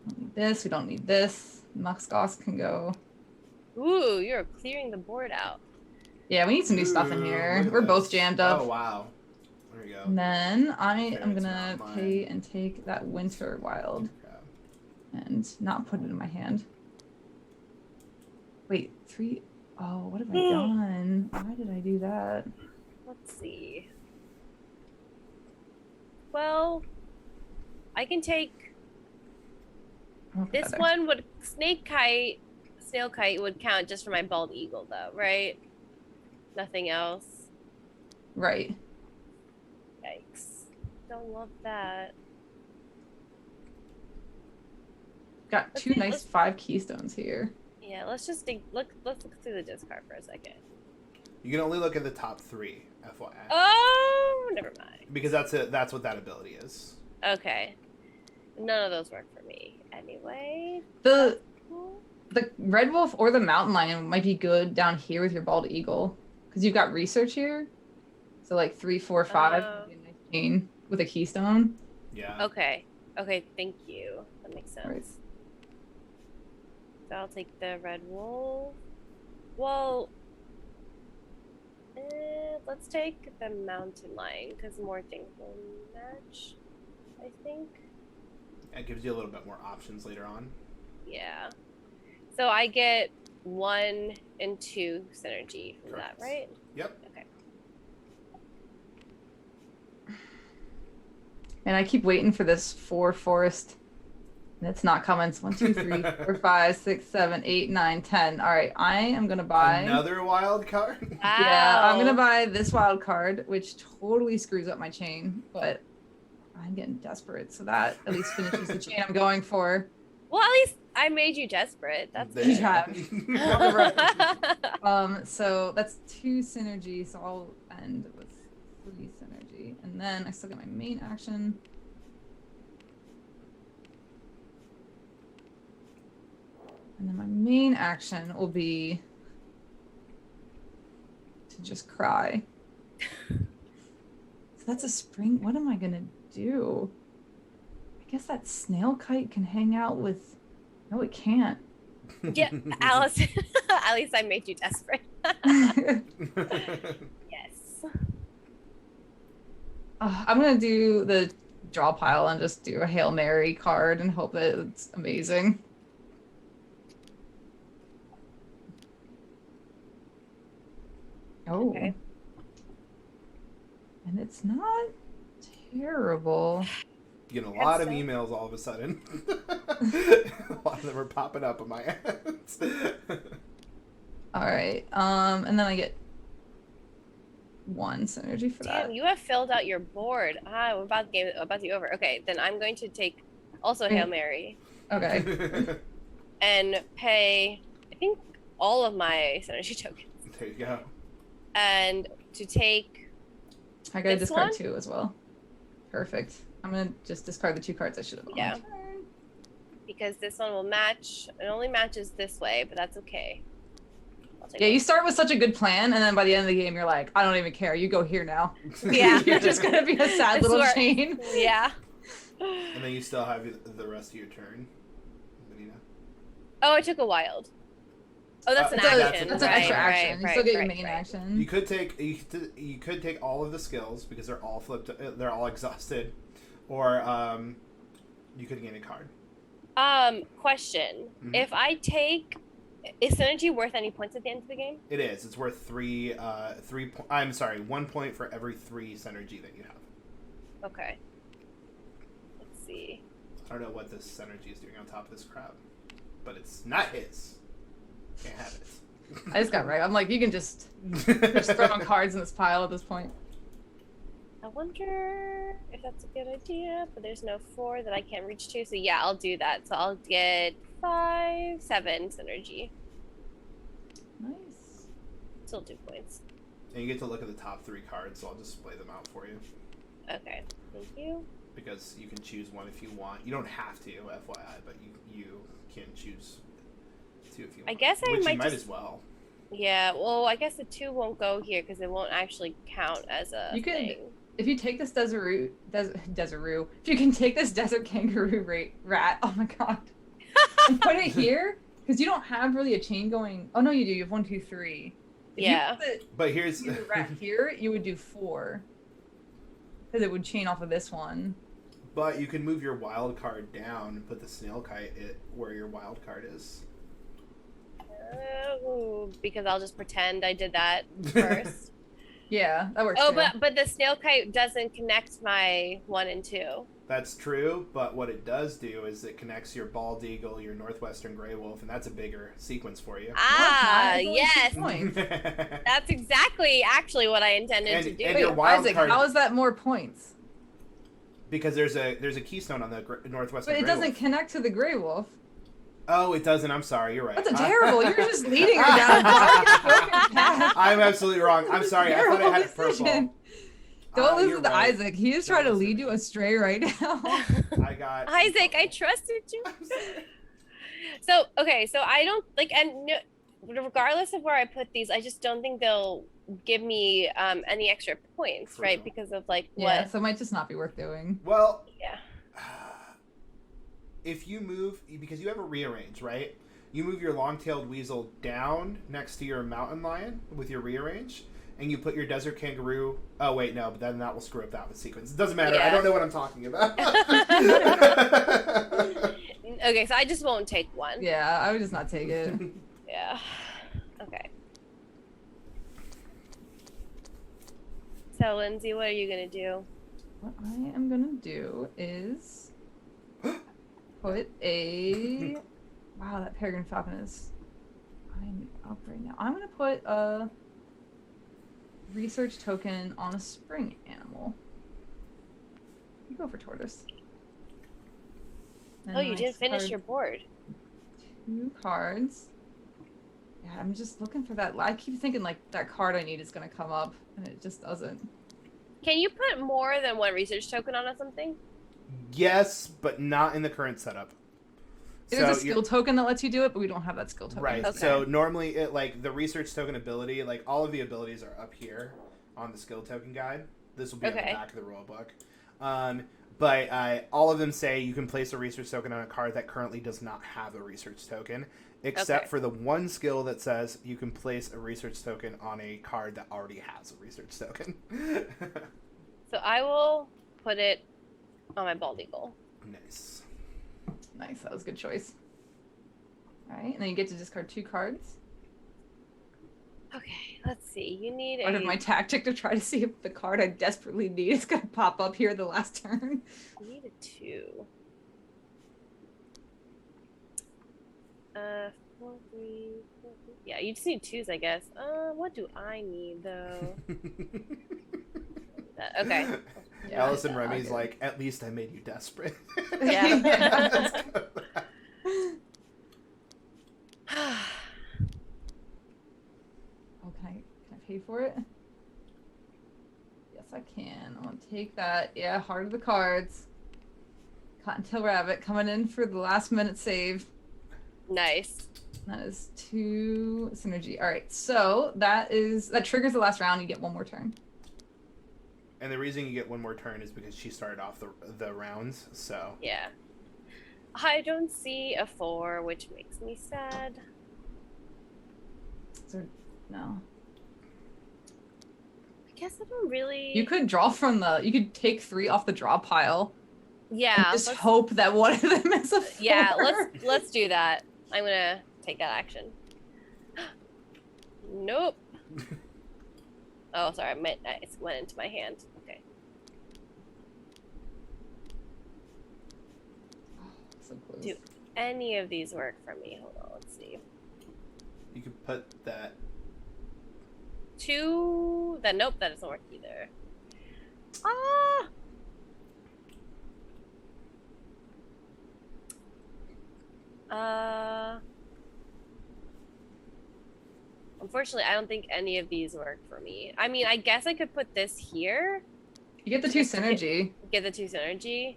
We don't need this. We don't need this. Muxgoss can go. Ooh, you're clearing the board out. Yeah, we need some new stuff in here. Look at We're this. both jammed up. Oh, wow. There you go. And then I Okay, am it's gonna not pay mine. and take that winter wild Yeah. and not put it in my hand. Wait, 3. Oh, what have I done? Why did I do that? Let's see. Well, I can take Okay, this there. one. Would snail kite would count just for my bald eagle, though, right? Nothing else. Right. Yikes! Don't love that. Got Let's 2 see, nice let's- 5 keystones here. Yeah, let's just let's look through the discard for a second. You can only look at the top 3, FYI. Oh, never mind. Because that's what that ability is. Okay, none of those work for me anyway. The Cool. red wolf or the mountain lion might be good down here with your bald eagle. Because you've got research here. So like 3, 4, 5 would be a nice chain with a keystone. Yeah. Okay. Okay. Thank you. That makes sense. Right. So I'll take the red wolf. Well, let's take the mountain lion because more things will match. I think. It gives you a little bit more options later on. Yeah. So I get 1 and 2 synergy from Correct. that, right? Yep. Okay. And I keep waiting for this 4 forest. And it's not coming. It's 1, 2, 3, 4, 5, 6, 7, 8, 9, 10. All right, I am gonna buy Another wild card. Yeah, I'm gonna Wow. buy this wild card, which totally screws up my chain, but I'm getting desperate, so that at least finishes the chain I'm going for. Well, at least I made you desperate. That's There good. you go. So that's 2 synergy, so I'll end with 3 synergy. And then I still get my main action. And then my main action will be to just cry. So that's a spring. What am I gonna do? I guess that snail kite can hang out with. No, it can't. Yeah, Alice. At least I made you desperate. Yes. I'm gonna do the draw pile and just do a Hail Mary card and hope that it's amazing. Oh. Okay. And it's not terrible. Getting a lot of emails all of a sudden. A lot of them are popping up on my ads. All right. And then I get 1 synergy for that. Damn, you have filled out your board. We're about to be over. Okay, then I'm going to take also Hail Mary. Okay. And pay, I think, all of my synergy tokens. There you go. And to take. I gotta this discard one? 2 as well. Perfect. I'm gonna just discard the 2 cards I should have. Yeah. Because this one will match. It only matches this way, but that's okay. Yeah, you start with such a good plan, and then by the end of the game, you're like, I don't even care. You go here now. Yeah. You're just gonna be a sad little chain. Yeah. And then you still have the rest of your turn, Beneeta. Oh, I took a wild. Oh, that's an action. That's an extra action. You still get your main action. You could take all of the skills because they're all flipped. They're all exhausted, or you could gain a card. Question: Mm-hmm. If I take, is synergy worth any points at the end of the game? It is. It's worth 1 point for every 3 synergy that you have. Okay. Let's see. I don't know what this synergy is doing on top of this crab, but it's not his. Can't have it. I just got right. I'm like, you can just throw on cards in this pile at this point. I wonder if that's a good idea, but there's no 4 that I can't reach to, so yeah, I'll do that. So I'll get 5, 7 synergy. Nice. Still 2 points. And you get to look at the top 3 cards, so I'll just play them out for you. Okay, thank you. Because you can choose one if you want. You don't have to, FYI, but you can choose 2 if you want. I guess I Which might you might just... as well. Yeah, well, I guess the 2 won't go here because it won't actually count as a thing. If you take this if you can take this desert kangaroo rat, oh my god, and put it here, because you don't have really a chain going. Oh no, you do. You have 1, 2, 3. Yeah. But here's the rat here. You would do 4, because it would chain off of this one. But you can move your wild card down and put the snail kite where your wild card is. Because I'll just pretend I did that first. Yeah, that works. Oh, too. but the snail kite doesn't connect my 1 and 2. That's true, but what it does do is it connects your bald eagle, your northwestern gray wolf, and that's a bigger sequence for you. Yes. That's exactly actually what I intended to do. And your wild Isaac, card, how is that more points? Because there's a keystone on the northwestern But it gray doesn't wolf. connect to the gray wolf. Oh, it doesn't. I'm sorry. You're right. That's terrible. You're just leading her down a dark path. I'm absolutely wrong. I'm sorry. I thought I had purple. Don't listen to Isaac. He is trying to lead you astray right now. I got Isaac, I trusted you. So, okay, so I don't, like, and no, regardless of where I put these, I just don't think they'll give me any extra points, right? Because of, like, what? Yeah, so it might just not be worth doing. Well, yeah. If you move, because you have a rearrange, right? You move your long-tailed weasel down next to your mountain lion with your rearrange, and you put your desert kangaroo. Oh wait, no, but then that will screw up that sequence. It doesn't matter. Yeah. I don't know what I'm talking about. Okay, so I just won't take 1. Yeah, I would just not take it. Yeah. Okay. So, Lindsay, what are you gonna do? What I am gonna do is put a. Wow, that peregrine falcon is. I'm up right now. I'm gonna put a research token on a spring animal. You go for tortoise. Oh, you didn't finish your board. 2 cards. Yeah, I'm just looking for that. I keep thinking like that card I need is gonna come up, and it just doesn't. Can you put more than 1 research token on something? Yes, but not in the current setup. There's a skill token that lets you do it, but we don't have that skill token. Right. Okay. So normally, the research token ability, like all of the abilities are up here on the skill token guide. This will be on the back of the rule book. But all of them say you can place a research token on a card that currently does not have a research token, except for the one skill that says you can place a research token on a card that already has a research token. So I will put it on my bald eagle. Nice. Nice, that was a good choice. Alright, and then you get to discard 2 cards. Okay, let's see. You need Part of my tactic to try to see if the card I desperately need is gonna pop up here the last turn. You need a 2. 4, 3, 4, 3. Yeah, you just need 2s, I guess. What do I need though? Okay. Yeah, Allison yeah, Remy's okay. like, at least I made you desperate. Yeah. Let's go with that. Okay, can I pay for it? Yes, I can. I'll take that. Yeah, Heart of the Cards. Cottontail Rabbit coming in for the last minute save. Nice. That is 2 synergy. All right, so that triggers the last round. You get 1 more turn. And the reason you get 1 more turn is because she started off the rounds, so. Yeah. I don't see a 4, which makes me sad. So, no. I guess I don't really. You could draw from you could take 3 off the draw pile. Yeah. And just hope that one of them is a 4. Yeah. Let's do that. I'm gonna take that action. Nope. Oh, sorry. It went into my hand. Okay. So close. Do any of these work for me? Hold on. Let's see. You could put that. 2. Nope. That doesn't work either. Ah. Unfortunately, I don't think any of these work for me. I mean, I guess I could put this here. You get the 2 synergy. Get the 2 synergy.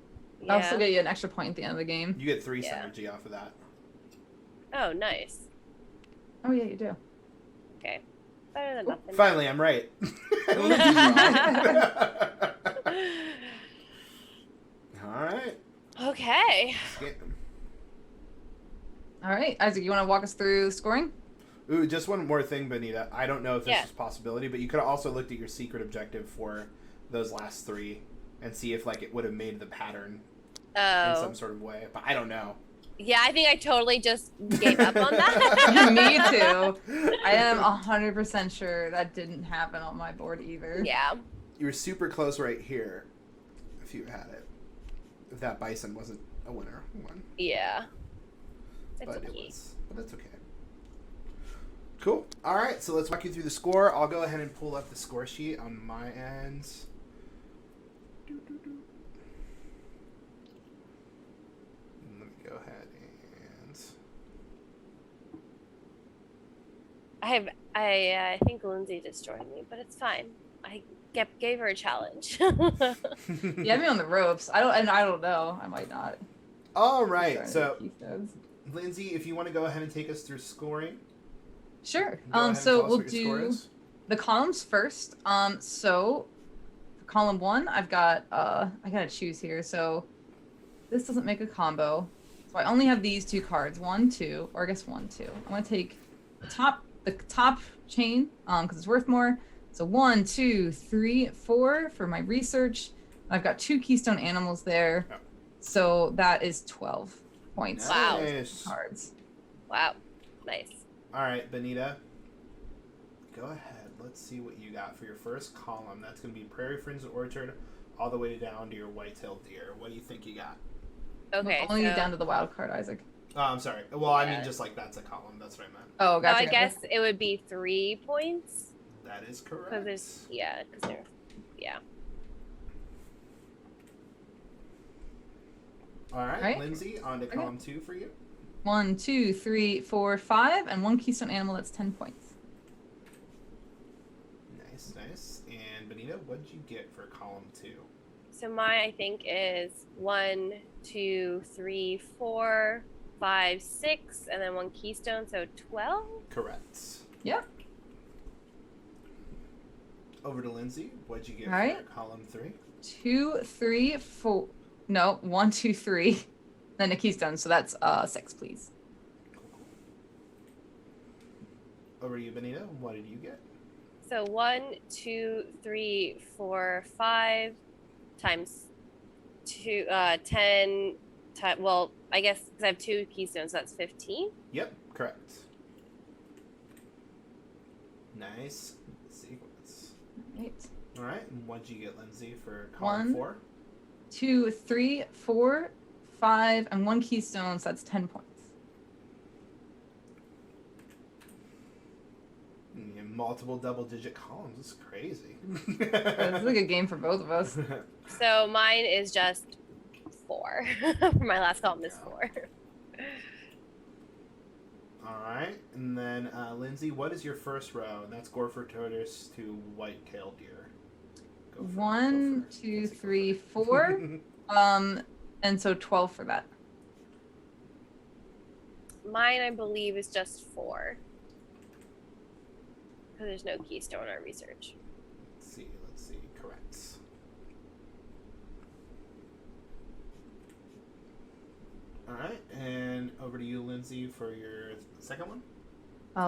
I'll Yeah. still get you an extra point at the end of the game. You get 3 Yeah. synergy off of that. Oh, nice. Oh yeah, you do. Okay. Better than nothing. Finally, I'm right. I won't be wrong. All right. Okay. All right, Isaac, you want to walk us through scoring? Ooh, just one more thing, Beneeta. I don't know if this Yeah. is a possibility, but you could have also looked at your secret objective for those last 3 and see if like it would have made the pattern in Oh. some sort of way. But I don't know. Yeah, I think I totally just gave up on that. Me too. I am 100% sure that didn't happen on my board either. Yeah. You were super close right here if you had it. If that bison wasn't a winner one. Yeah. It's But okay. it was. But that's okay. Cool. All right, so let's walk you through the score. I'll go ahead and pull up the score sheet on my end. Let me go ahead and... I think Lindsay destroyed me, but it's fine. I gave her a challenge. You have me on the ropes. I don't know. I might not. All I'm right, trying to so keep those. Lindsay, if you want to go ahead and take us through scoring. Sure. Go ahead and So tell us we'll what your score do is. the columns first. So for column 1, I've got I gotta choose here. So this doesn't make a combo. So I only have these 2 cards. 1, 2, or I guess 1, 2. I'm gonna take the top chain because it's worth more. So 1, 2, 3, 4 for my research. I've got 2 keystone animals there. Oh. So that is 12 points. Wow. Nice. Cards. Wow. Nice. All right, Beneeta. Go ahead. Let's see what you got for your first column. That's going to be Prairie Fringe Orchard all the way down to your white-tailed deer. What do you think you got? Okay. Only so, down to the wild card, Isaac. Oh, I'm sorry. Well, I mean, Yeah. just like that's a column. That's what I meant. Oh, so gotcha. I gotcha. guess it would be 3 points. That is correct. Because there's, yeah. All right, Right. Lindsay, on to Okay. column 2 for you. 1, 2, 3, 4, 5, and 1 keystone animal. That's 10 points. Nice, nice. And Beneeta, what did you get for column 2? So mine, I think, is 1, 2, 3, 4, 5, 6, and then 1 keystone, so 12? Correct. Yep. Over to Lindsay. What'd you get All right. for column 3? 2, 3, 4. No, 1, 2, 3. Then a keystone. So that's 6, please. Cool, cool. Over to you, Beneeta. What did you get? So 1, 2, 3, 4, 5 times 2, 10. Well, I guess because I have 2 keystones, so that's 15. Yep, correct. Nice sequence. Right. All right. And what'd you get, Lindsay, for column 1, 4? 2, 3, 4, 5, and 1 keystone, so that's 10 points. Multiple double-digit columns. This is crazy. This is a good game for both of us. So mine is just 4. My last column is 4. All right. And then, Lindsay, what is your first row? And that's Gopher Tortoise to White-tailed Deer. Go for it. 1, Go for it. 2, Lindsay, go 3, for it. 4. And so 12 for that. Mine, I believe, is just 4. Because there's no keystone or research. Let's see. Correct. All right. And over to you, Lindsay, for your second one.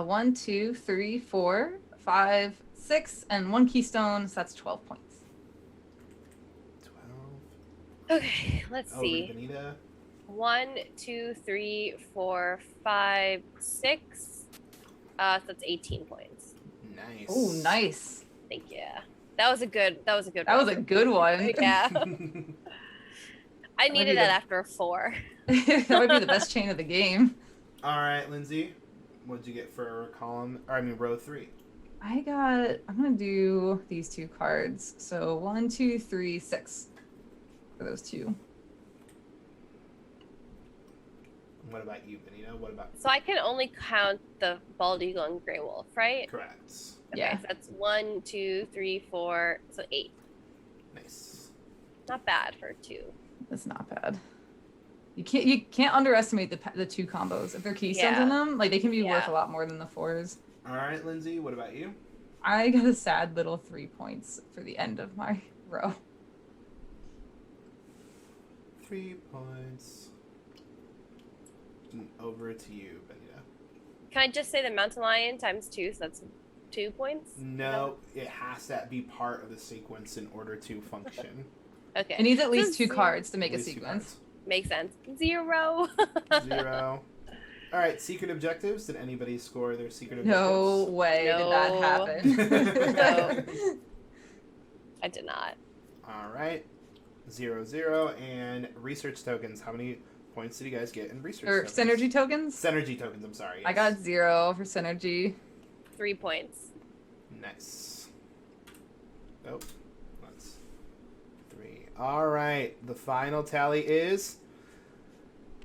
1, 2, 3, 4, 5, 6, and 1 keystone, so that's 12 points. 12. Okay, let's Over see. to Beneeta. 1, 2, 3, 4, 5, 6. So that's 18 points. Nice. Oh, nice. Thank you. That was a good. That was a good one. Yeah. I Might needed be that the- after a 4. That would be the best chain of the game. All right, Lindsay. What did you get for row 3? I'm gonna do these 2 cards. So 1, 2, 3, 6 for those 2. What about you, Beneeta? What about So I can only count the bald eagle and gray wolf, right? correct? Okay, Yeah. so that's 1, 2, 3, 4, so 8. Nice. Not bad for 2. That's not bad. You can't underestimate the 2 combos. If they're keystones in them, like they can be worth Yeah. a lot more than the 4s. All right, Lindsay. What about you? I got a sad little 3 points for the end of my row. 3 points. And over to you, Beneeta. Can I just say the mountain lion times 2, so that's 2 points? No, it has to be part of the sequence in order to function. Okay. It needs at least So 2 cards to make At a least 2 sequence. Makes sense. 0. cards. 0. All right, secret objectives. Did anybody score their secret No objectives? way did that happen. No. I did not. All right. 0, 0. And research tokens. How many points did you guys get in research Or tokens? synergy tokens? Synergy tokens, I'm sorry. I yes. got 0 for synergy. 3 points. Nice. Oh, that's 3. All right. The final tally is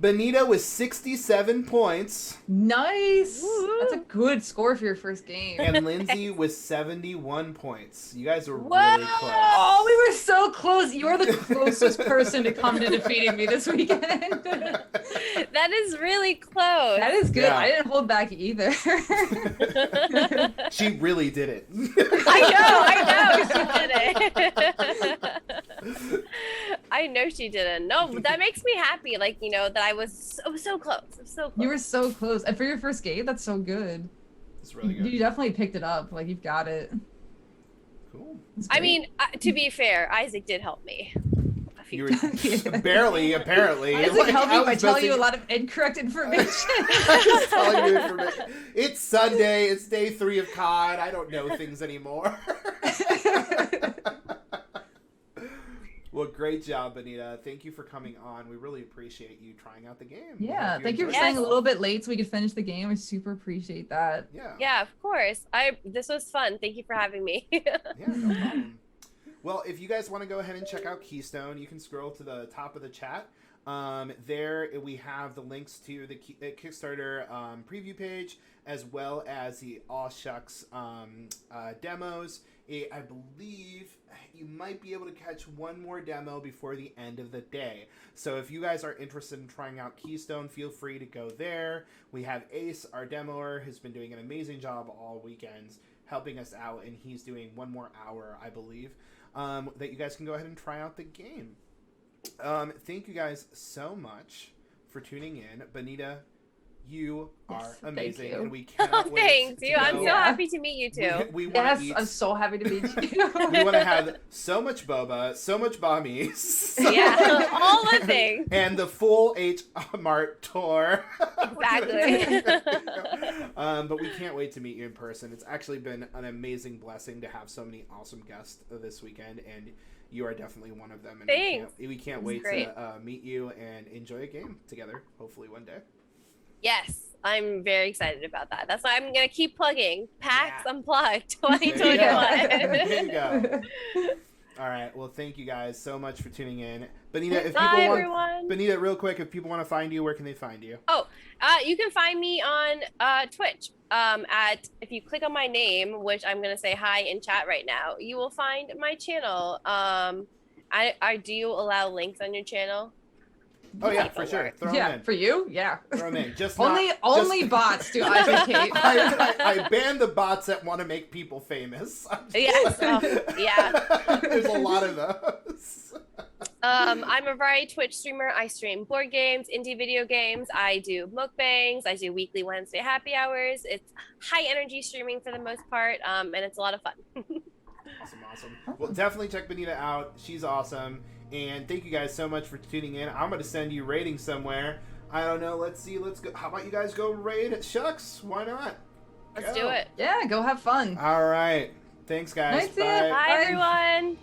Beneeta with 67 points Nice! Woo. That's a good score for your first game. and Lindsay with 71 points. You guys were Whoa! really close. Oh, we were so close. You're the closest person to come to defeating me this weekend. That is really close. That is good. Yeah. I didn't hold back either. She really did it. I know she did it. I know she didn't. No, but that makes me happy. Like, that I was so close. So close. You were so close. And for your first game, that's so good. It's really You good. definitely picked it up. Like, you've got it. Cool. It's I great. mean, to be fair, Isaac did help me. A few You were times. barely, apparently. Isaac Like, helped I me by was telling you a messing- lot of incorrect information. I was telling you information. It's Sunday. It's day 3 of COD. I don't know things anymore. Well, great job, Beneeta. Thank you for coming on. We really appreciate you trying out the game. We Yeah, hope thank you for enjoyed staying a yourself. little bit late so we could finish the game. I super appreciate that. Yeah. Yeah, of course. This was fun. Thank you for having me. Yeah, no problem. Well, if you guys want to go ahead and check out Keystone, you can scroll to the top of the chat. There we have the links to the Kickstarter preview page, as well as the All Shucks demos. I believe you might be able to catch one more demo before the end of the day. So if you guys are interested in trying out Keystone, feel free to go there. We have Ace, our demoer, who's been doing an amazing job all weekends helping us out, and he's doing one more hour, I believe, that you guys can go ahead and try out the game. Thank you guys so much for tuning in. Beneeta, You are Yes, amazing, thank you. and we cannot wait. Thanks, to you. I'm go. so happy to meet you too. We want Yes, to eat. I'm so happy to meet you. We want to have so much boba, so much bammies. Yeah, all the things. And the full H Mart tour. Exactly. But we can't wait to meet you in person. It's actually been an amazing blessing to have so many awesome guests this weekend, and you are definitely one of them. And Thanks. we can't It's wait great. to meet you and enjoy a game together, hopefully one day. Yes, I'm very excited about that. That's why I'm gonna keep plugging PAX Yeah. Unplugged There you go. 2021. There you go. All right. Well, thank you guys so much for tuning in. Benita, if Bye, people everyone. Benita, real quick, if people want to find you, where can they find you? You can find me on Twitch. If you click on my name, which I'm gonna say hi in chat right now, you will find my channel. I do you allow links on your channel? Oh yeah, People for sure. work. Throw them Yeah, in. for you, yeah. Throw them in. Just Only not, only just- bots do advocate. I ban the bots that want to make people famous. I'm just Yes, yeah. There's a lot of those. I'm a variety Twitch streamer. I stream board games, indie video games. I do mukbangs. I do weekly Wednesday happy hours. It's high energy streaming for the most part, and it's a lot of fun. Awesome. Well, definitely check Benita out. She's awesome. And thank you guys so much for tuning in. I'm going to send you ratings somewhere. I don't know. Let's see. Let's go. How about you guys go raid Shucks? Why not? Let's Go. do it. Yeah, go have fun. All right. Thanks, guys. Nice to see ya. Bye, everyone.